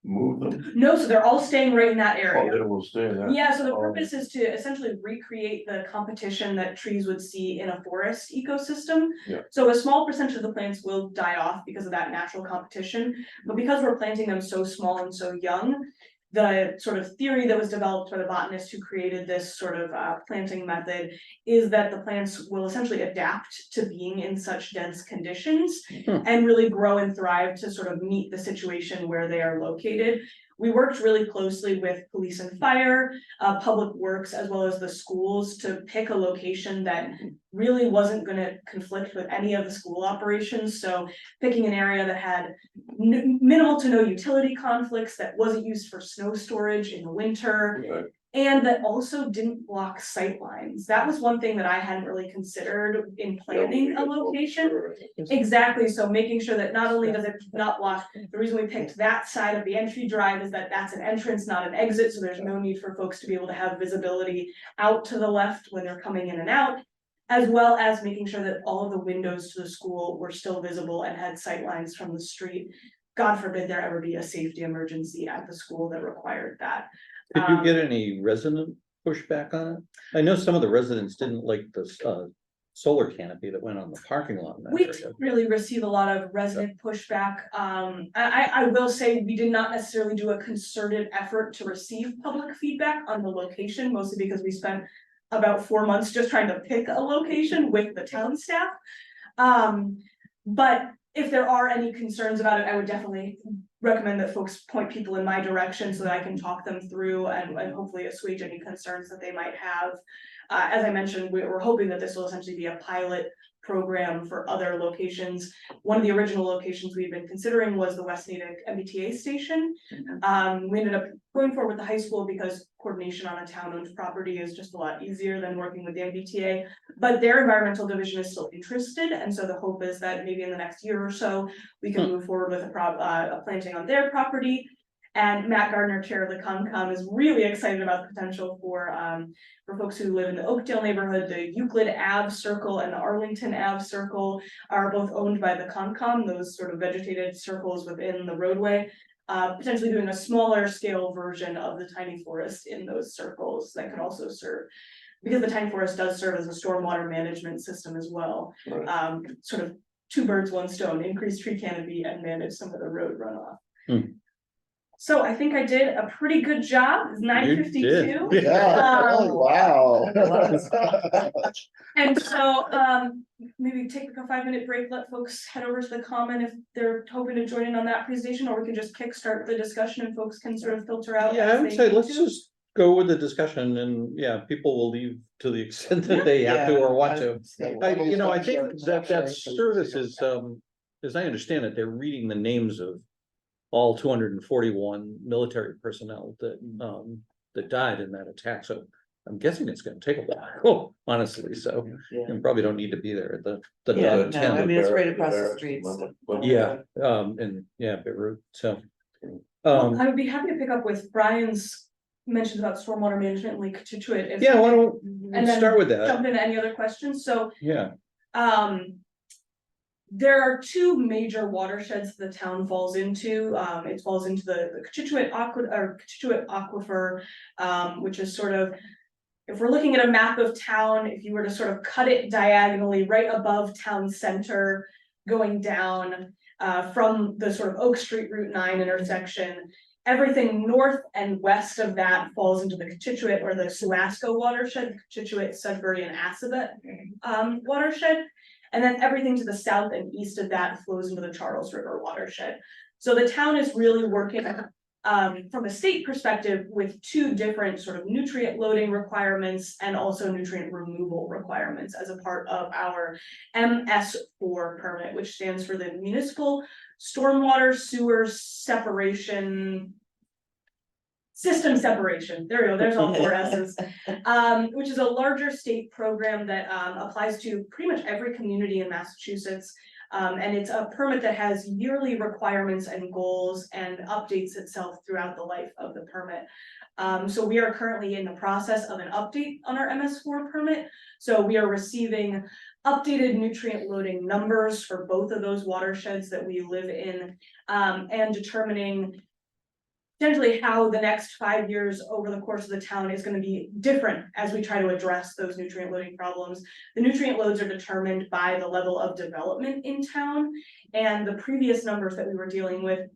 move them? No, so they're all staying right in that Oh, area. they will stay in that. Yeah, so the Oh. purpose is to essentially recreate the competition that trees would see in a forest ecosystem. Yeah. So a small percentage of the plants will die off because of that natural competition, but because we're planting them so small and so young, the sort of theory that was developed by the botanist who created this sort of planting method is that the plants will essentially adapt to being in such dense conditions and really grow and thrive to sort of meet the situation where they are located. We worked really closely with police and fire, public works, as well as the schools to pick a location that really wasn't going to conflict with any of the school operations. So picking an area that had minimal to no utility conflicts, that wasn't used for snow storage in the winter, Right. and that also didn't block sight lines. That was one thing that I hadn't really considered in planning a location. Exactly, so making sure that not only does it not block, the reason we picked that side of the entry drive is that that's an entrance, not an exit, so there's no need for folks to be able to have visibility out to the left when they're coming in and out, as well as making sure that all of the windows to the school were still visible and had sight lines from the street. God forbid there ever be a safety emergency at the school that required that. Did you get any resident pushback on it? I know some of the residents didn't like the solar canopy that went on the parking lot in that We area. didn't really receive a lot of resident pushback. I will say we did not necessarily do a concerted effort to receive public feedback on the location, mostly because we spent about 4 months just trying to pick a location with the town staff. But if there are any concerns about it, I would definitely recommend that folks point people in my direction so that I can talk them through and hopefully assuage any concerns that they might have. As I mentioned, we're hoping that this will essentially be a pilot program for other locations. One of the original locations we've been considering was the West Natick MBTA station. We ended up going forward with the high school because coordination on a town-owned property is just a lot easier than working with the MBTA. But their environmental division is still interested, and so the hope is that maybe in the next year or so, we can move forward with a planting on their property. And Matt Gardner, chair of the CONCOM, is really excited about the potential for folks who live in the Oakdale neighborhood. The Euclid Ave Circle and the Arlington Ave Circle are both owned by the CONCOM, those sort of vegetated circles within the roadway. Potentially doing a smaller scale version of the tiny forest in those circles that could also serve, because the tiny forest does serve as a stormwater management system as well. Right. Sort of 2 birds, 1 stone, increase tree canopy and manage some of the road runoff. So I think I did a pretty good job. It's 9:52. Yeah, oh, wow. And so maybe take a 5-minute break, let folks head over to the common if they're hoping to join in on that presentation, or we can just kickstart the discussion and folks can sort of filter out. Yeah, I as would they say need let's to. just go with the discussion and people will leave to the extent that they have to or want to. I think that service is, as I understand it, they're reading the names of all 241 military personnel that died in that attack. So I'm guessing it's going to take a while, honestly. So you probably don't need to be there at the No, tent. I mean, it's right across the street. Beirut. So I would be happy to pick up with Brian's mentions about stormwater management in Lake Cochituate. why don't and we then start with that? jump into any other questions. So Yeah. There are 2 major watersheds the town falls into. It falls into the Cochituate Aquifer, which is sort of, if we're looking at a map of town, if you were to sort of cut it diagonally right above town center, going down, from the sort of Oak Street Route 9 intersection. Everything north and west of that falls into the Cochituate or the Suasco watershed, Cochituate, Sudbury, and Assabet watershed. And then everything to the south and east of that flows into the Charles River watershed. So the town is really working from a state perspective with two different sort of nutrient loading requirements and also nutrient removal requirements as a part of our MS4 permit, which stands for the Municipal Stormwater Sewer Separation System Separation. There we go, there's all four S's. Which is a larger state program that applies to pretty much every community in Massachusetts. And it's a permit that has yearly requirements and goals and updates itself throughout the life of the permit. So we are currently in the process of an update on our MS4 permit. So we are receiving updated nutrient loading numbers for both of those watersheds that we live in, and determining potentially how the next 5 years over the course of the town is going to be different as we try to address those nutrient loading problems. The nutrient loads are determined by the level of development in town, and the previous numbers that we were dealing with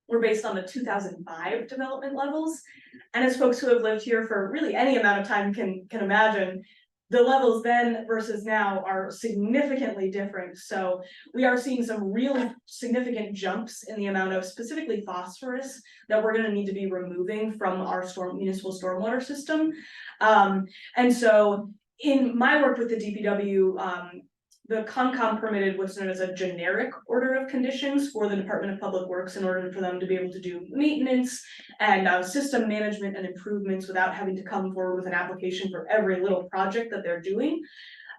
were based on the 2005 development levels. And as folks who have lived here for really any amount of time can imagine, the levels then versus now are significantly different. So we are seeing some really significant jumps in the amount of specifically phosphorus that we're going to need to be removing from our municipal stormwater system. And so in my work with the DPW, the CONCOM permitted what's known as a generic order of conditions for the Department of Public Works in order for them to be able to do maintenance and system management and improvements without having to come forward with an application for every little project that they're doing.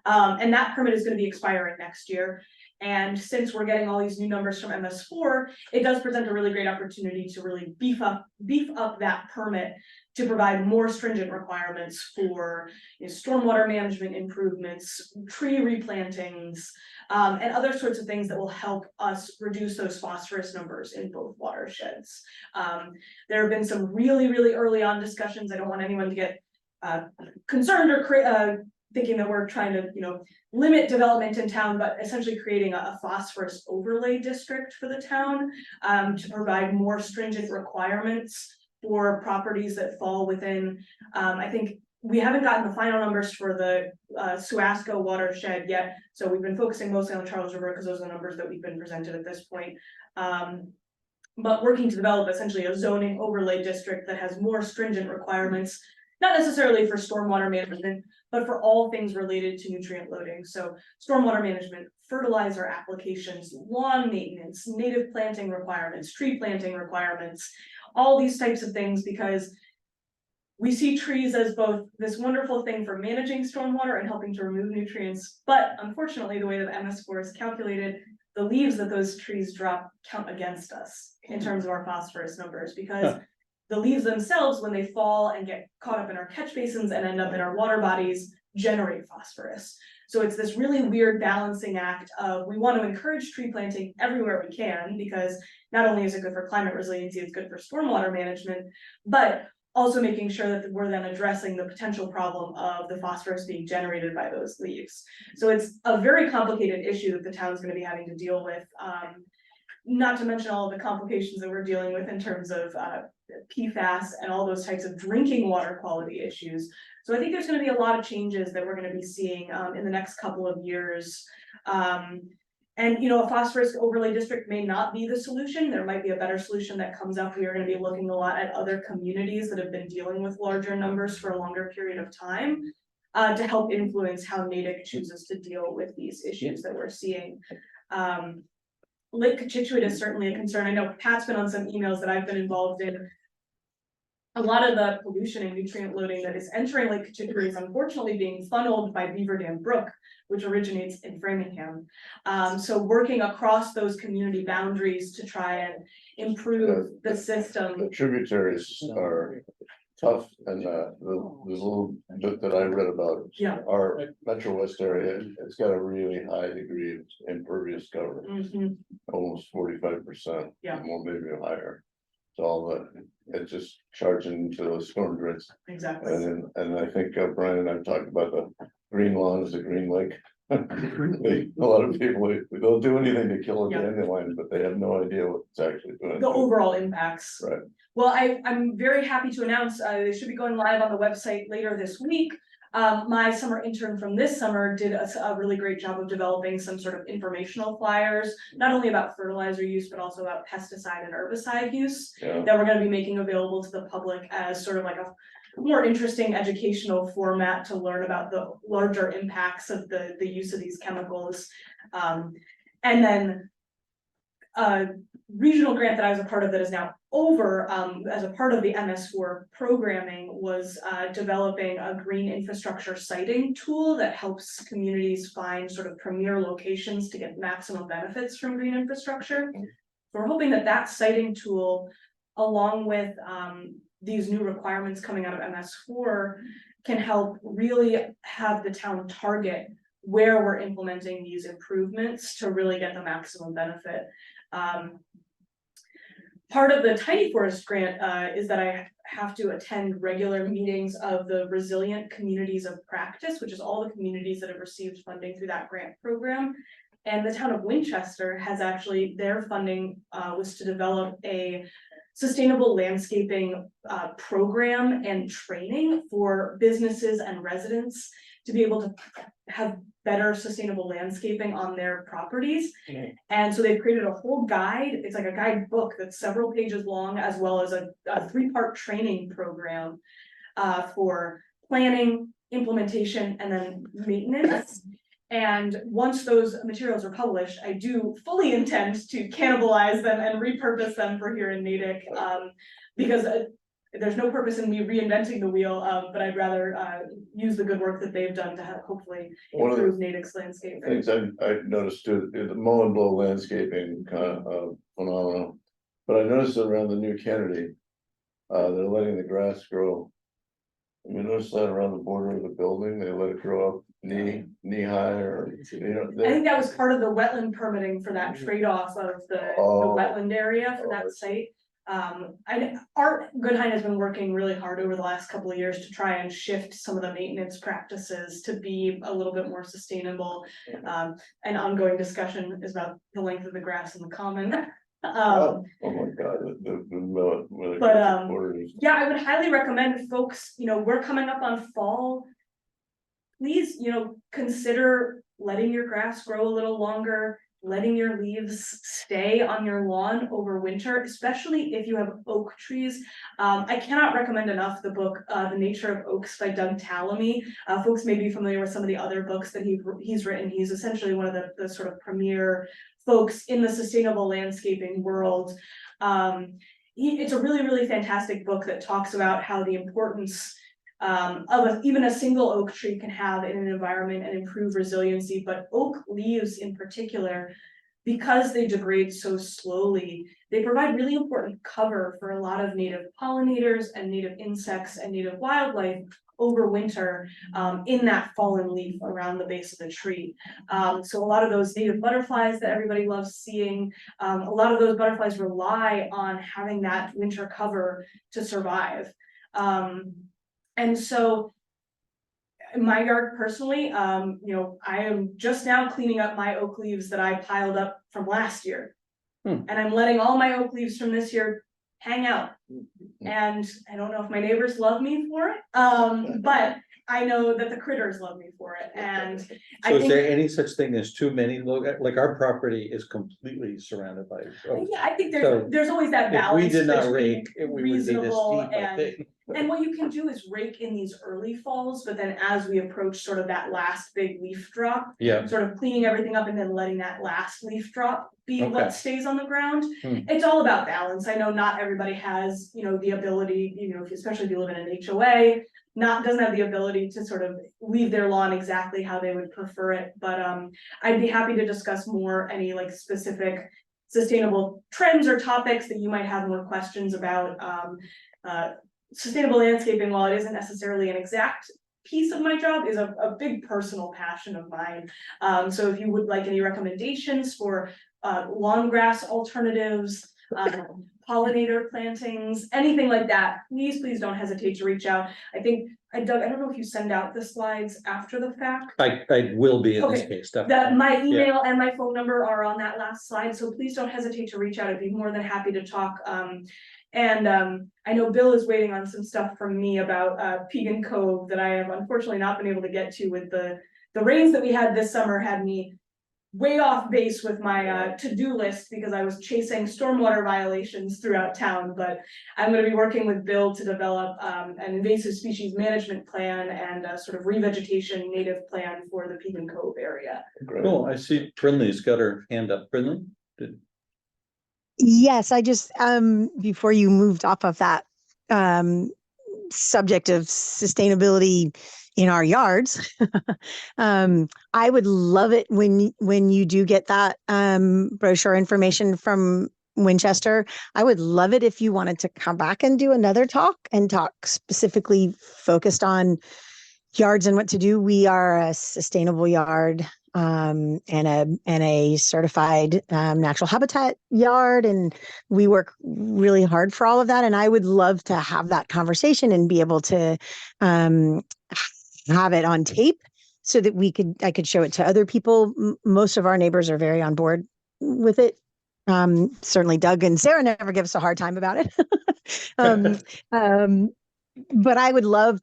And that permit is going to be expiring next year. And since we're getting all these new numbers from MS4, it does present a really great opportunity to really beef up that permit to provide more stringent requirements for stormwater management improvements, tree replantings, and other sorts of things that will help us reduce those phosphorus numbers in both watersheds. There have been some really, really early on discussions. I don't want anyone to get concerned or thinking that we're trying to, limit development in town, but essentially creating a phosphorus overlay district for the town to provide more stringent requirements for properties that fall within. I think we haven't gotten the final numbers for the Suasco watershed yet, so we've been focusing mostly on the Charles River because those are the numbers that we've been presented at this point. But working to develop essentially a zoning overlay district that has more stringent requirements, not necessarily for stormwater management, but for all things related to nutrient loading. So stormwater management, fertilizer applications, lawn maintenance, native planting requirements, tree planting requirements, all these types of things, because we see trees as both this wonderful thing for managing stormwater and helping to remove nutrients. But unfortunately, the way that MS4 is calculated, the leaves that those trees drop count against us in terms of our phosphorus numbers, because the leaves themselves, when they fall and get caught up in our catch basins and end up in our water bodies, generate phosphorus. So it's this really weird balancing act of, we want to encourage tree planting everywhere we can, because not only is it good for climate resiliency, it's good for stormwater management, but also making sure that we're then addressing the potential problem of the phosphorus being generated by those leaves. So it's a very complicated issue that the town's going to be having to deal with. Not to mention all of the complications that we're dealing with in terms of PFAS and all those types of drinking water quality issues. So I think there's going to be a lot of changes that we're going to be seeing in the next couple of years. And a phosphorus overlay district may not be the solution. There might be a better solution that comes up. We are going to be looking a lot at other communities that have been dealing with larger numbers for a longer period of time to help influence how Natick chooses to deal with these issues that we're seeing. Lake Cochituate is certainly a concern. I know Pat's been on some emails that I've been involved in. A lot of the pollution and nutrient loading that is entering Lake Cochituate is unfortunately being funneled by Beaver Dam Brook, which originates in Framingham. So working across those community boundaries to try and improve the system. The tributaries are tough, and the little bit that I read about our Metro West area, it's got a really high degree of impervious cover, almost 45%, more maybe higher. So all that it's just charging into those storm drains. Exactly. And I think Brian and I've talked about the green lawns, the green lake A lot of people, they'll do anything to kill a Yeah. dandelion, but they have no idea what it's actually doing. The overall impacts. Right. Well, I'm very happy to announce, they should be going live on the website later this week. My summer intern from this summer did a really great job of developing some sort of informational flyers, not only about fertilizer use, but also about pesticide and herbicide use, Yeah. that we're gonna be making available to the public as sort of like a more interesting educational format to learn about the larger impacts of the use of these chemicals. And then a regional grant that I was a part of that is now over, as a part of the MS4 programming, was developing a green infrastructure siting tool that helps communities find sort of premier locations to get maximum benefits from green infrastructure. We're hoping that that siting tool, along with these new requirements coming out of MS4, can help really have the town target where we're implementing these improvements to really get the maximum benefit. Part of the Tiny Forest grant is that I have to attend regular meetings of the Resilient Communities of Practice, which is all the communities that have received funding through that grant program. And the town of Winchester has actually, their funding was to develop a sustainable landscaping program and training for businesses and residents to be able to have better sustainable landscaping on their properties. And so they've created a whole guide. It's like a guidebook that's several pages long, as well as a 3-part training program for planning, implementation, and then maintenance. And once those materials are published, I do fully intend to cannibalize them and repurpose them for here in Natick, because there's no purpose in me reinventing the wheel, but I'd rather use the good work that they've done to hopefully improve Natick's landscape. Things I noticed too, the mow and blow landscaping kind of phenomenon. But I noticed around the new Kennedy, they're letting the grass grow. You notice that around the border of the building, they let it grow up knee high, or, you know. I think that was part of the wetland permitting for that trade-off of the wetland area for that site. Art Goodhine has been working really hard over the last couple of years to try and shift some of the maintenance practices to be a little bit more sustainable. An ongoing discussion is about the length of the grass in the common. Oh my God, Yeah, I would highly recommend folks, we're coming up on fall. Please, consider letting your grass grow a little longer, letting your leaves stay on your lawn over winter, especially if you have oak trees. I cannot recommend enough the book, The Nature of Oaks by Doug Tallamy. Folks may be familiar with some of the other books that he's written. He's essentially one of the sort of premier folks in the sustainable landscaping world. It's a really, really fantastic book that talks about how the importance of even a single oak tree can have in an environment and improve resiliency, but oak leaves in particular, because they degrade so slowly, they provide really important cover for a lot of native pollinators and native insects and native wildlife over winter in that fallen leaf around the base of the tree. So a lot of those native butterflies that everybody loves seeing, a lot of those butterflies rely on having that winter cover to survive. And so in my yard personally, I am just now cleaning up my oak leaves that I piled up from last year. And I'm letting all my oak leaves from this year hang out. And I don't know if my neighbors love me for it, but I know that the critters love me for it. And So is there any such thing as too many, like our property is completely surrounded by. Yeah, I think So there's always that balance. If we did not between rake, we would be this reasonable deep, I think. and what you can do is rake in these early falls, but then as we approach sort of that last big leaf drop, Yeah. sort of cleaning everything up and then letting that last leaf drop be Okay. what stays on the ground. Hmm. It's all about balance. I know not everybody has, the ability, especially if you live in an HOA, doesn't have the ability to sort of leave their lawn exactly how they would prefer it. But I'd be happy to discuss more any like specific sustainable trends or topics that you might have more questions about. Sustainable landscaping, while it isn't necessarily an exact piece of my job, is a big personal passion of mine. So if you would like any recommendations for lawn grass alternatives, pollinator plantings, anything like that, please don't hesitate to reach out. I think, Doug, I don't know if you send out the slides after the fact. I will be in this Okay, case, That definitely. my email and my phone number are on that last slide, so please don't hesitate to reach out. I'd be more than happy to talk. I know Bill is waiting on some stuff from me about Pegan Cove that I have unfortunately not been able to get to with the rains that we had this summer had me way off base with my to-do list because I was chasing stormwater violations throughout town, but I'm going to be working with Bill to develop an invasive species management plan and a sort of revegetation native plan for the Pegan Cove area. Cool, I see Brinley's got her hand up. Brinley? Yes, I just, before you moved off of that, subject of sustainability in our yards, I would love it when you do get that, brochure information from Winchester. I would love it if you wanted to come back and do another talk and talk specifically focused on yards and what to do. We are a sustainable yard and a certified natural habitat yard, and we work really hard for all of that. And I would love to have that conversation and be able to have it on tape so that I could show it to other people. Most of our neighbors are very on board with it. Certainly Doug and Sarah never give us a hard time about it. But I would love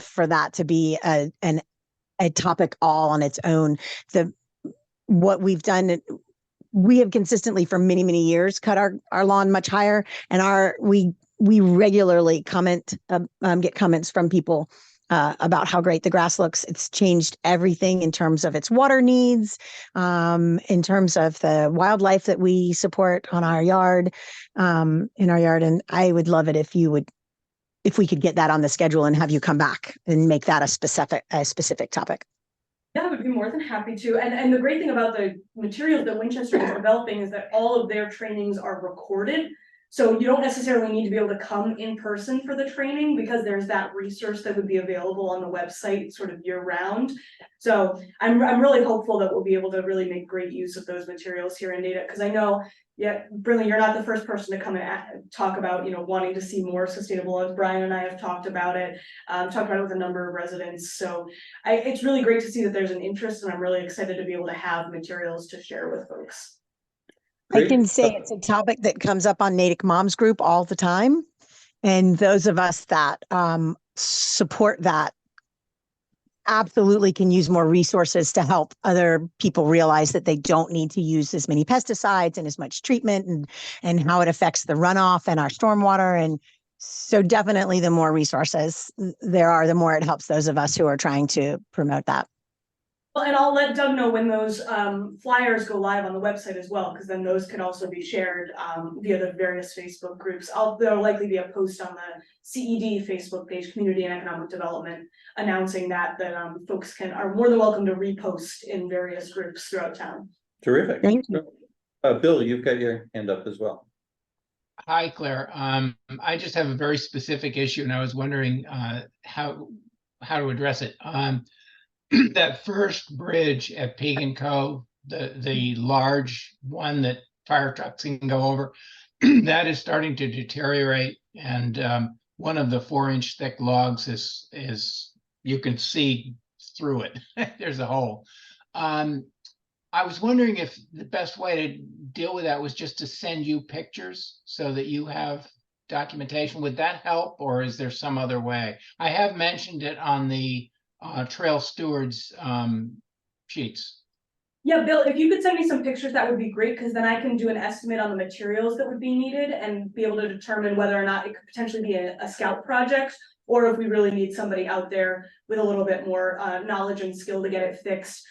for that to be a topic all on its own. What we've done, we have consistently for many, many years cut our lawn much higher, and we regularly get comments from people about how great the grass looks. It's changed everything in terms of its water needs, in terms of the wildlife that we support on our yard, in our yard. And I would love it if we could get that on the schedule and have you come back and make that a specific topic. Yeah, I would be more than happy to. And the great thing about the materials that Winchester is developing is that all of their trainings are recorded. So you don't necessarily need to be able to come in person for the training because there's that resource that would be available on the website sort of year round. So I'm really hopeful that we'll be able to really make great use of those materials here in Natick, because I know, yeah, Brinley, you're not the first person to come and talk about, wanting to see more sustainable lawns. Brian and I have talked about it with a number of residents. So it's really great to see that there's an interest, and I'm really excited to be able to have materials to share with folks. I can say it's a topic that comes up on Natick Moms Group all the time. And those of us that support that absolutely can use more resources to help other people realize that they don't need to use as many pesticides and as much treatment, and how it affects the runoff and our stormwater. And so definitely the more resources there are, the more it helps those of us who are trying to promote that. Well, and I'll let Doug know when those flyers go live on the website as well, because then those can also be shared via the various Facebook groups. There'll likely be a post on the CED Facebook page, Community and Economic Development, announcing that folks are more than welcome to repost in various groups throughout town. Terrific. Thank you. Bill, you've got your hand up as well. Hi, Claire. I just have a very specific issue, and I was wondering how to address it. That first bridge at Pegan Cove, the large one that fire trucks can go over, that is starting to deteriorate, and one of the 4-inch thick logs is you can see through it. There's a hole. I was wondering if the best way to deal with that was just to send you pictures so that you have documentation. Would that help, or is there some other way? I have mentioned it on the trail stewards sheets. Yeah, Bill, if you could send me some pictures, that would be great, because then I can do an estimate on the materials that would be needed and be able to determine whether or not it could potentially be a scout project, or if we really need somebody out there with a little bit more knowledge and skill to get it fixed.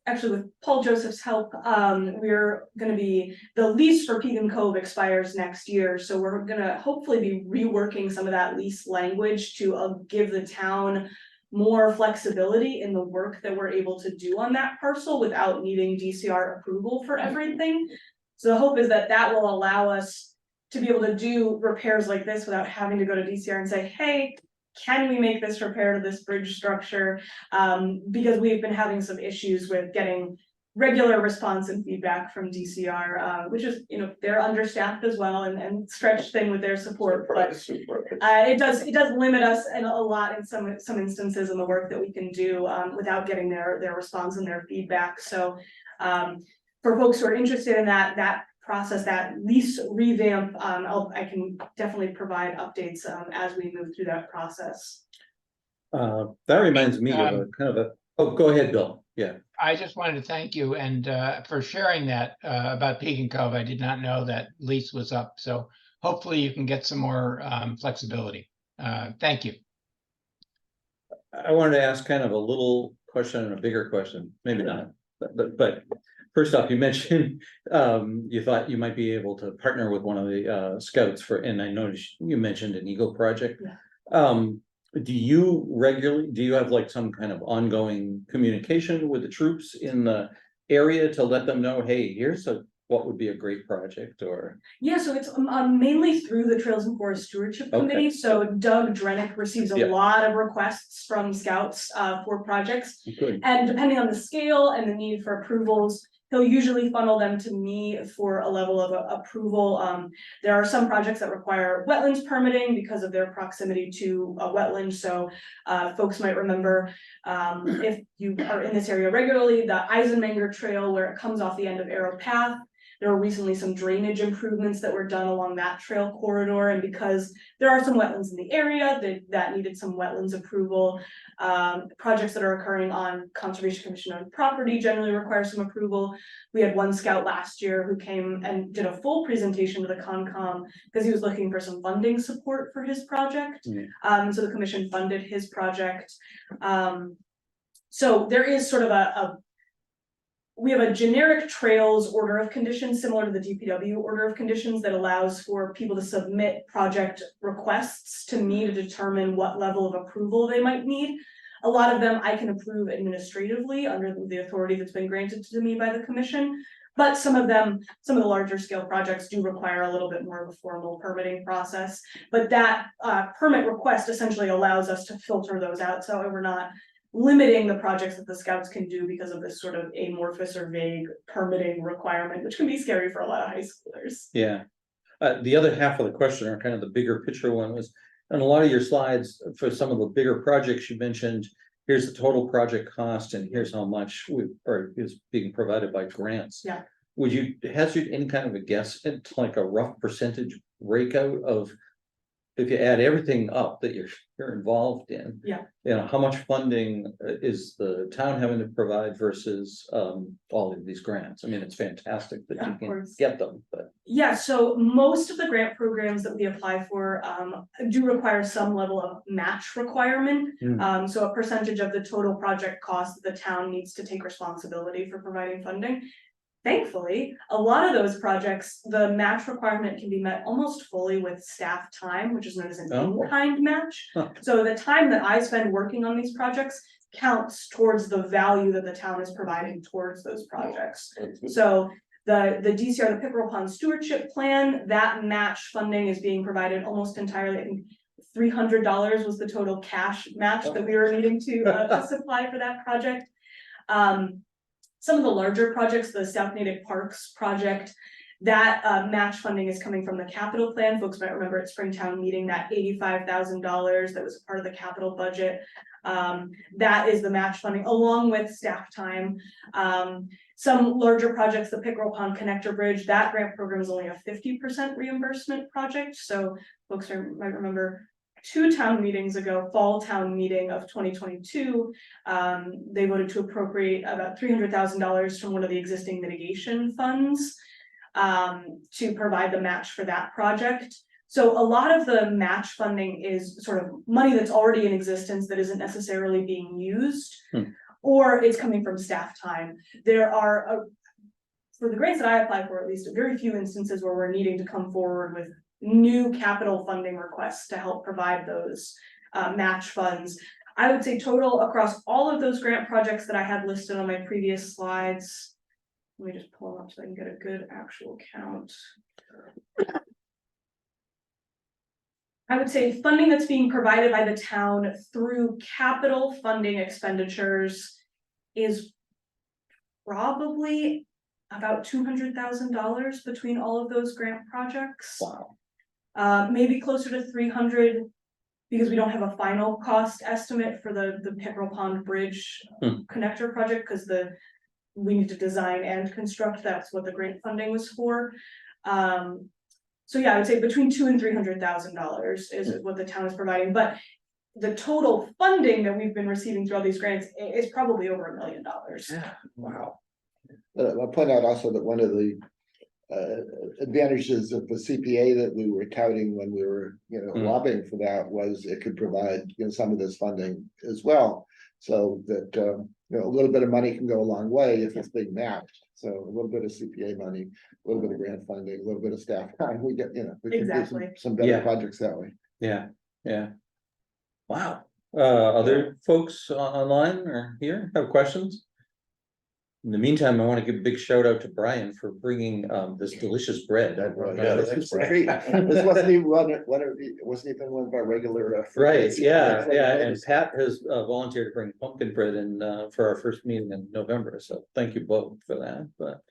Actually, with Paul Joseph's help, we're going to be, the lease for Pegan Cove expires next year. So we're going to hopefully be reworking some of that lease language to give the town more flexibility in the work that we're able to do on that parcel without needing DCR approval for everything. So the hope is that that will allow us to be able to do repairs like this without having to go to DCR and say, hey, can we make this repair to this bridge structure? Because we've been having some issues with getting regular response and feedback from DCR, which is, you know, they're understaffed as well and stretched thin with their support, but it does limit us a lot in some instances in the work that we can do without getting their response and their feedback. So for folks who are interested in that process, that lease revamp, I can definitely provide updates as we move through that process. That reminds me of a kind of a, oh, go ahead, Bill. Yeah. I just wanted to thank you and for sharing that about Pekin Cove. I did not know that lease was up. So hopefully you can get some more flexibility. Thank you. I wanted to ask kind of a little question and a bigger question, maybe not, but first off, you mentioned you thought you might be able to partner with one of the scouts for, and I noticed you mentioned an Eagle project. Yeah. Do you have like some kind of ongoing communication with the troops in the area to let them know, hey, here's what would be a great project? Or yeah, so it's mainly through the Trails and Forest Stewardship Committee. So Doug Drennick receives a lot of requests from scouts for projects. Good. And depending on the scale and the need for approvals, he'll usually funnel them to me for a level of approval. There are some projects that require wetlands permitting because of their proximity to a wetland. So folks might remember, if you are in this area regularly, the Eisenmenger Trail where it comes off the end of Arrow Path. There were recently some drainage improvements that were done along that trail corridor, and because there are some wetlands in the area that needed some wetlands approval. Projects that are occurring on Conservation Commission owned property generally require some approval. We had one scout last year who came and did a full presentation to the Concom because he was looking for some funding support for his project. So the commission funded his project. So there is sort of we have a generic trails order of conditions similar to the DPW order of conditions that allows for people to submit project requests to me to determine what level of approval they might need. A lot of them I can approve administratively under the authority that's been granted to me by the commission. But some of the larger scale projects do require a little bit more of a formal permitting process. But that permit request essentially allows us to filter those out. So we're not limiting the projects that the scouts can do because of this sort of amorphous or vague permitting requirement, which can be scary for a lot of high schoolers. yeah. The other half of the question, or kind of the bigger picture one, was on a lot of your slides for some of the bigger projects you mentioned, here's the total project cost and here's how much is being provided by grants. Yeah. Would you hazard any kind of a guess at like a rough percentage breakout of, if you add everything up that you're involved in? Yeah. You know, how much funding is the town having to provide versus all of these grants? I mean, it's fantastic that you can get them, but yeah, so most of the grant programs that we apply for do require some level of match requirement. So a percentage of the total project cost that the town needs to take responsibility for providing funding. Thankfully, a lot of those projects, the match requirement can be met almost fully with staff time, which is known as an in-kind match. So the time that I spend working on these projects counts towards the value that the town is providing towards those projects. So the DCR, the Pickerel Pond Stewardship Plan, that match funding is being provided almost entirely. I think $300 was the total cash match that we were needing to supply for that project. Some of the larger projects, the South Natick Parks project, that match funding is coming from the capital plan. Folks might remember at Springtown meeting that $85,000 that was part of the capital budget. That is the match funding along with staff time. Some larger projects, the Pickerel Pond Connector Bridge, that grant program is only a 50% reimbursement project. So folks might remember 2 town meetings ago, fall town meeting of 2022, they voted to appropriate about $300,000 from one of the existing mitigation funds to provide the match for that project. So a lot of the match funding is sort of money that's already in existence that isn't necessarily being used, or it's coming from staff time. There are, for the grants that I apply for, at least very few instances where we're needing to come forward with new capital funding requests to help provide those match funds. I would say total across all of those grant projects that I had listed on my previous slides. Let me just pull them up so I can get a good actual count. I would say funding that's being provided by the town through capital funding expenditures is probably about $200,000 between all of those grant projects. Wow. Maybe closer to 300, because we don't have a final cost estimate for the Pickerel Pond Bridge connector project, because we need to design and construct. That's what the grant funding was for. So yeah, I would say between $200,000 and $300,000 is what the town is providing, but the total funding that we've been receiving through all these grants is probably over $1 million. Wow. I'll point out also that one of the advantages of the CPA that we were touting when we were, lobbying for that was it could provide, some of this funding as well. So that, a little bit of money can go a long way if it's being matched. So a little bit of CPA money, a little bit of grant funding, a little bit of staff time, we get, we can do some better projects that way. Yeah, yeah. Wow. Other folks online or here have questions? In the meantime, I want to give a big shout out to Brian for bringing this delicious bread. This wasn't even one of our regular. Right, yeah, and Pat has volunteered to bring pumpkin bread in for our first meeting in November, so thank you both for that, but.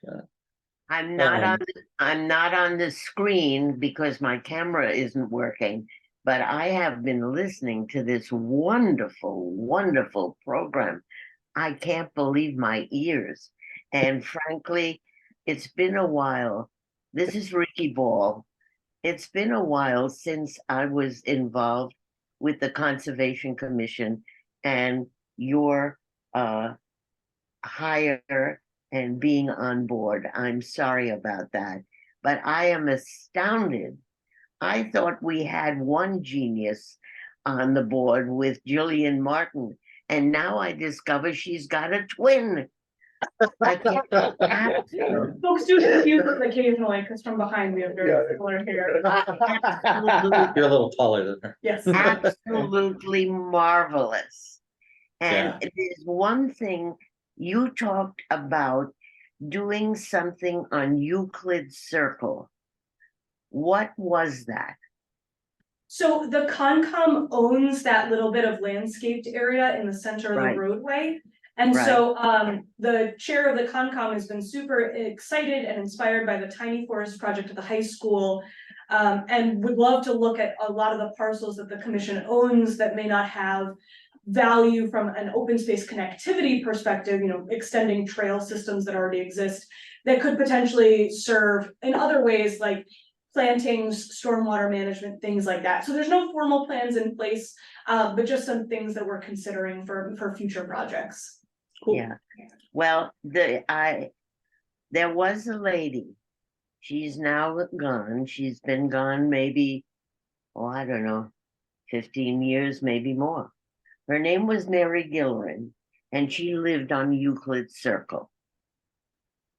I'm not on the screen because my camera isn't working, but I have been listening to this wonderful, wonderful program. I can't believe my ears. And frankly, it's been a while. This is Ricky Ball. It's been a while since I was involved with the Conservation Commission and your hire and being on board. I'm sorry about that, but I am astounded. I thought we had one genius on the board with Jillian Martin, and now I discover she's got a twin. Folks do confuse us occasionally, because from behind we have very similar hair. You're a little taller than her. Yes. Absolutely marvelous. And there's one thing you talked about, doing something on Euclid Circle. What was that? So the Concom owns that little bit of landscaped area in the center of the roadway. And so the chair of the Concom has been super excited and inspired by the Tiny Forest project at the high school, and would love to look at a lot of the parcels that the commission owns that may not have value from an open space connectivity perspective, extending trail systems that already exist that could potentially serve in other ways, like plantings, stormwater management, things like that. So there's no formal plans in place, but just some things that we're considering for future projects. Cool. Yeah. Well, there was a lady. She's now gone. She's been gone maybe, I don't know, 15 years, maybe more. Her name was Mary Gillerin, and she lived on Euclid Circle.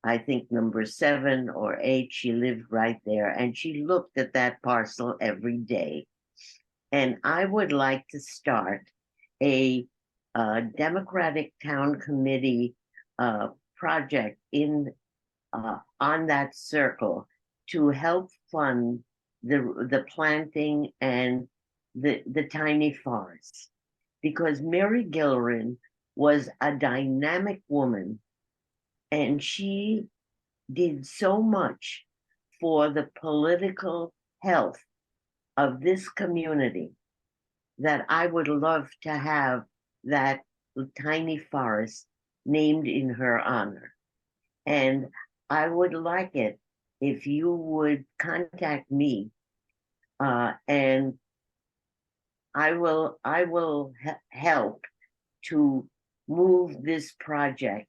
I think number 7 or 8, she lived right there, and she looked at that parcel every day. And I would like to start a Democratic Town Committee project on that circle to help fund the planting and the tiny forests. Because Mary Gillerin was a dynamic woman, and she did so much for the political health of this community that I would love to have that tiny forest named in her honor. And I would like it if you would contact me, and I will help to move this project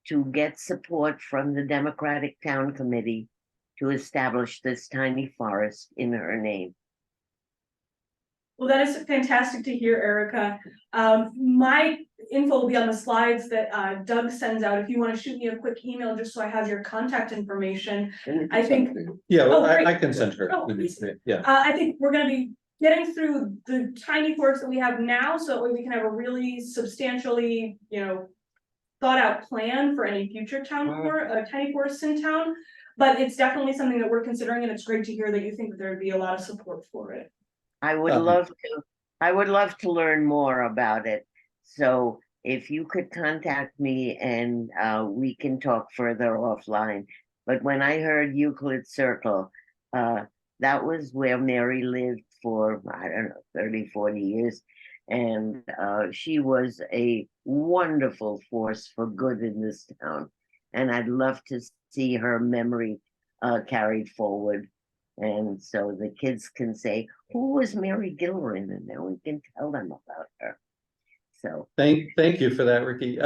to get support from the Democratic Town Committee to establish this tiny forest in her name. Well, that is fantastic to hear, Erica. My info will be on the slides that Doug sends out. If you want to shoot me a quick email, just so I have your contact information. I think. Yeah, well, I can send her. Yeah. I think we're going to be getting through the tiny forests that we have now, so that way we can have a really substantially, thought out plan for any future tiny forests in town. But it's definitely something that we're considering, and it's great to hear that you think that there would be a lot of support for it. I would love to learn more about it. So if you could contact me and we can talk further offline. But when I heard Euclid Circle, that was where Mary lived for, I don't know, 30, 40 years. And she was a wonderful force for good in this town. And I'd love to see her memory carried forward. And so the kids can say, who was Mary Gilroy? And then we can tell them about her. So Thank you for that, Ricky.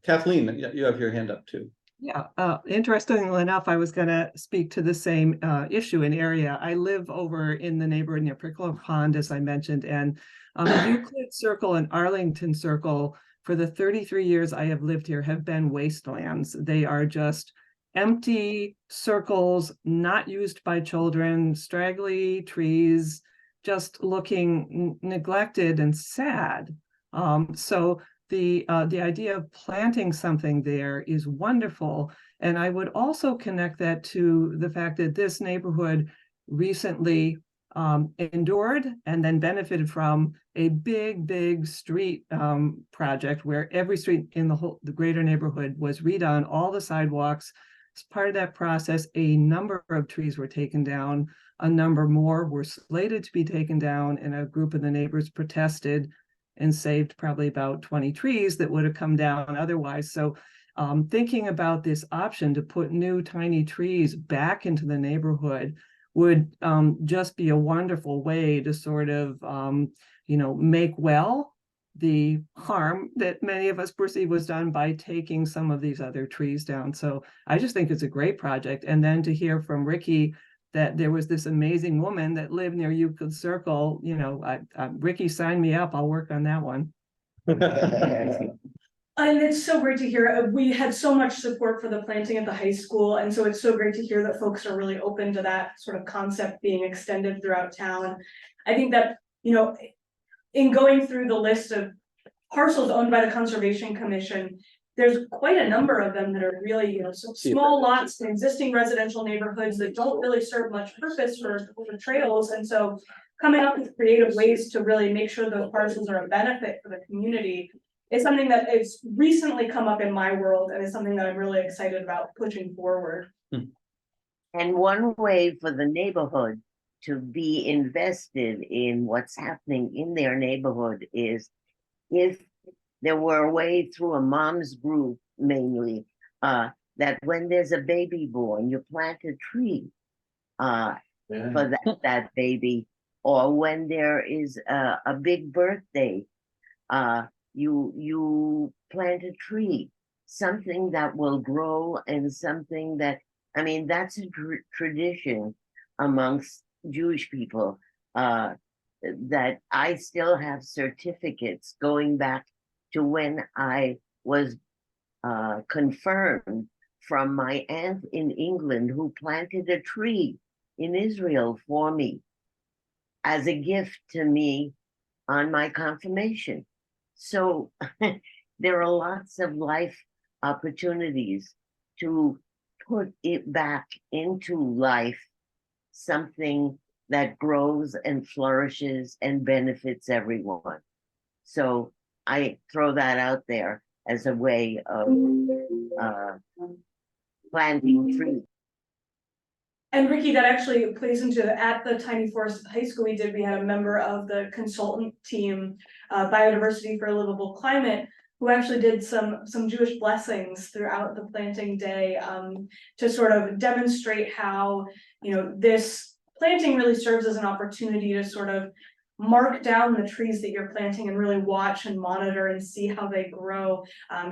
Kathleen, you have your hand up too. Yeah, interestingly enough, I was going to speak to the same issue and area. I live over in the neighborhood near Pickle Pond, as I mentioned, and Euclid Circle and Arlington Circle, for the 33 years I have lived here, have been wastelands. They are just empty circles, not used by children, straggly trees, just looking neglected and sad. So the idea of planting something there is wonderful. And I would also connect that to the fact that this neighborhood recently endured and then benefited from a big street project where every street in the greater neighborhood was redone, all the sidewalks. As part of that process, a number of trees were taken down, a number more were slated to be taken down, and a group of the neighbors protested and saved probably about 20 trees that would have come down otherwise. So thinking about this option to put new tiny trees back into the neighborhood would just be a wonderful way to sort of, make well the harm that many of us perceive was done by taking some of these other trees down. So I just think it's a great project. And then to hear from Ricky that there was this amazing woman that lived near Euclid Circle, Ricky, sign me up. I'll work on that one. And it's so great to hear. We had so much support for the planting at the high school. And so it's so great to hear that folks are really open to that sort of concept being extended throughout town. I think that, in going through the list of parcels owned by the Conservation Commission, there's quite a number of them that are really, some small lots in existing residential neighborhoods that don't really serve much purpose for trails. And so coming up with creative ways to really make sure those parcels are a benefit for the community is something that has recently come up in my world and is something that I'm really excited about pushing forward. and one way for the neighborhood to be invested in what's happening in their neighborhood is if there were a way through a mom's group mainly, that when there's a baby born, you plant a tree for that baby, or when there is a big birthday, you plant a tree, something that will grow and something that, that's a tradition amongst Jewish people, that I still have certificates going back to when I was confirmed from my aunt in England who planted a tree in Israel for me as a gift to me on my confirmation. So there are lots of life opportunities to put it back into life, something that grows and flourishes and benefits everyone. So I throw that out there as a way of planting trees. And Ricky, that actually plays into at the Tiny Forest High School we had a member of the consultant team, Biodiversity for a Livable Climate, who actually did some Jewish blessings throughout the planting day to sort of demonstrate how, this planting really serves as an opportunity to sort of mark down the trees that you're planting and really watch and monitor and see how they grow.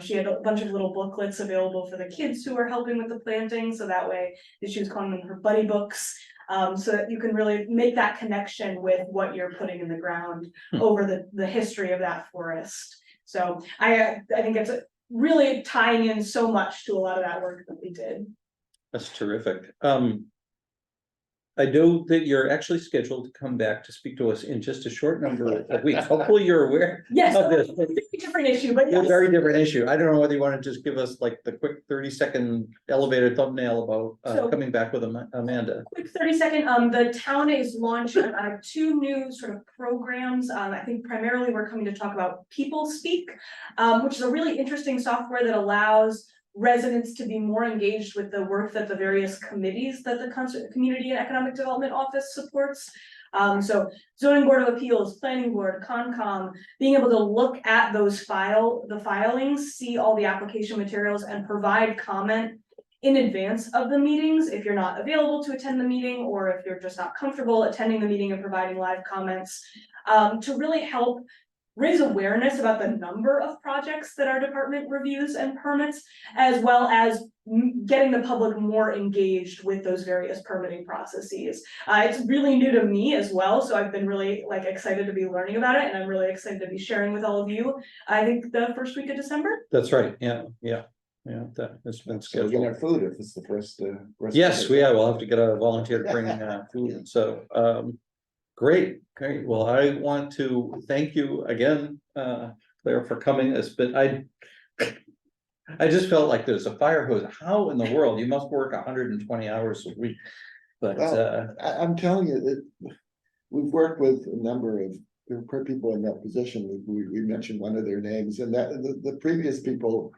She had a bunch of little booklets available for the kids who are helping with the planting. So that way, she was calling them her buddy books, so that you can really make that connection with what you're putting in the ground over the history of that forest. So I think it's really tying in so much to a lot of that work that we did. That's terrific. I know that you're actually scheduled to come back to speak to us in just a short number of weeks. Hopefully you're aware Yes, of this. different issue, but A yes. very different issue. I don't know whether you want to just give us like the quick 30-second elevator thumbnail about So- coming back with Amanda. Quick 30-second, the town is launching two new sort of programs. I think primarily we're coming to talk about People Speak, which is a really interesting software that allows residents to be more engaged with the work that the various committees that the Community and Economic Development Office supports. So Zoning Board of Appeals, Planning Board, Concom, being able to look at those filings, see all the application materials and provide comment in advance of the meetings, if you're not available to attend the meeting, or if you're just not comfortable attending the meeting and providing live comments, to really help raise awareness about the number of projects that our department reviews and permits, as well as getting the public more engaged with those various permitting processes. It's really new to me as well, so I've been really excited to be learning about it, and I'm really excited to be sharing with all of you. I think the first week of December. That's right. Yeah. That has been So we're scheduled. gonna have food if it's the first. Yes, we'll have to get a volunteer to bring food. So, great. Well, I want to thank you again, Claire, for coming. I just felt like there's a fire hose. How in the world? You must work 120 hours a week. But I'm telling you that we've worked with a number of people in that position. We mentioned one of their names, and that the previous people,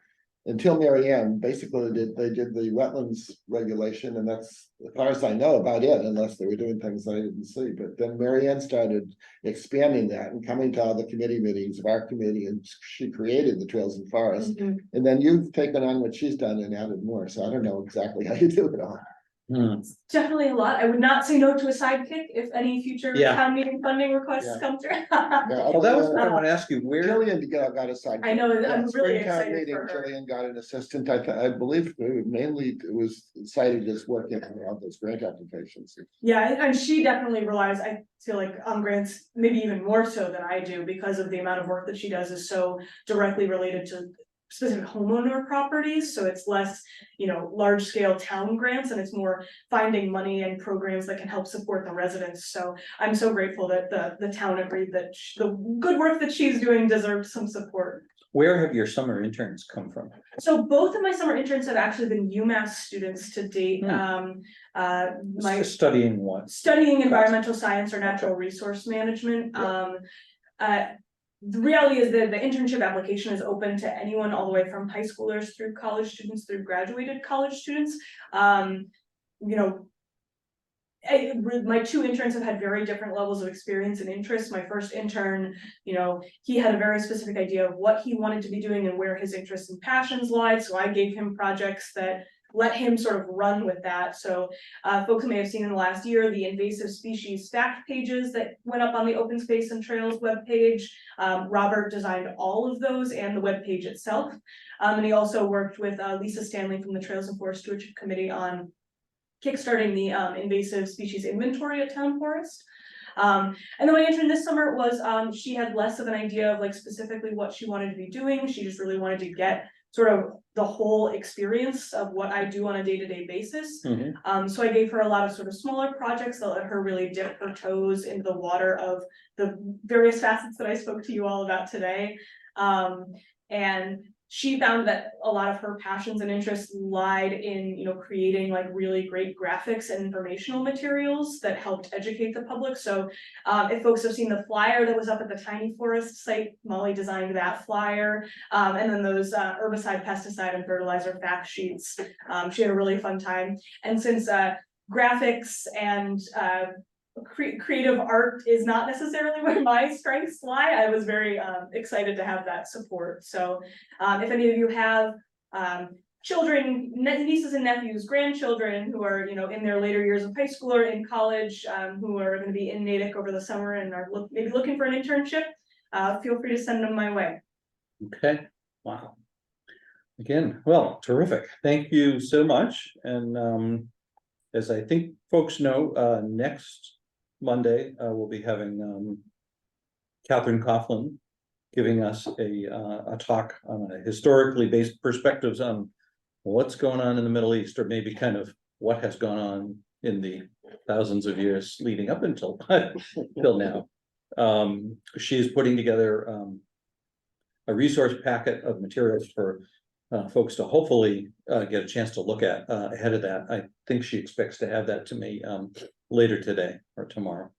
until Mary Ann, basically they did the wetlands regulation, and that's, as far as I know, about it, unless they were doing things I didn't see. But then Mary Ann started expanding that and coming to all the committee meetings of our committee, and she created the Trails and Forests. And then you've taken on what she's done and added more. So I don't know exactly how you do it all. It's definitely a lot. I would not say no to a sidekick if any future town meeting funding requests come through. well, that was what I want to ask you. Where Jillian got a side. I know, I'm really Springtown excited meeting, for her. Jillian got an assistant. I believe mainly it was cited as working on those grant applications. Yeah, and she definitely relies, I feel like, on grants, maybe even more so than I do, because of the amount of work that she does is so directly related to specific homeowner properties. So it's less, large scale town grants, and it's more finding money and programs that can help support the residents. So I'm so grateful that the town agreed that the good work that she's doing deserves some support. Where have your summer interns come from? So both of my summer interns have actually been UMass students to date. Studying what? Studying environmental science or natural resource management. The reality is that the internship application is open to anyone all the way from high schoolers through college students through graduated college students. My two interns have had very different levels of experience and interest. My first intern, he had a very specific idea of what he wanted to be doing and where his interests and passions lied. So I gave him projects that let him sort of run with that. So folks may have seen in the last year, the invasive species fact pages that went up on the Open Space and Trails webpage. Robert designed all of those and the webpage itself. And he also worked with Lisa Stanley from the Trails and Forest Stewardship Committee on kickstarting the invasive species inventory at Town Forest. And then my intern this summer was, she had less of an idea of specifically what she wanted to be doing. She just really wanted to get sort of the whole experience of what I do on a day-to-day basis. So I gave her a lot of sort of smaller projects that let her really dip her toes into the water of the various facets that I spoke to you all about today. And she found that a lot of her passions and interests lied in, creating really great graphics and informational materials that helped educate the public. So if folks have seen the flyer that was up at the Tiny Forest site, Molly designed that flyer. And then those herbicide, pesticide, and fertilizer fact sheets. She had a really fun time. And since graphics and creative art is not necessarily where my strengths lie, I was very excited to have that support. So if any of you have children, nieces and nephews, grandchildren who are in their later years of high school or in college, who are going to be in Natick over the summer and are maybe looking for an internship, feel free to send them my way. Okay, wow. Again, well, terrific. Thank you so much. And as I think folks know, next Monday, we'll be having Catherine Coughlin giving us a talk on a historically based perspectives on what's going on in the Middle East, or maybe kind of what has gone on in the thousands of years leading up until till now. She is putting together a resource packet of materials for folks to hopefully get a chance to look at ahead of that. I think she expects to have that to me later today or tomorrow.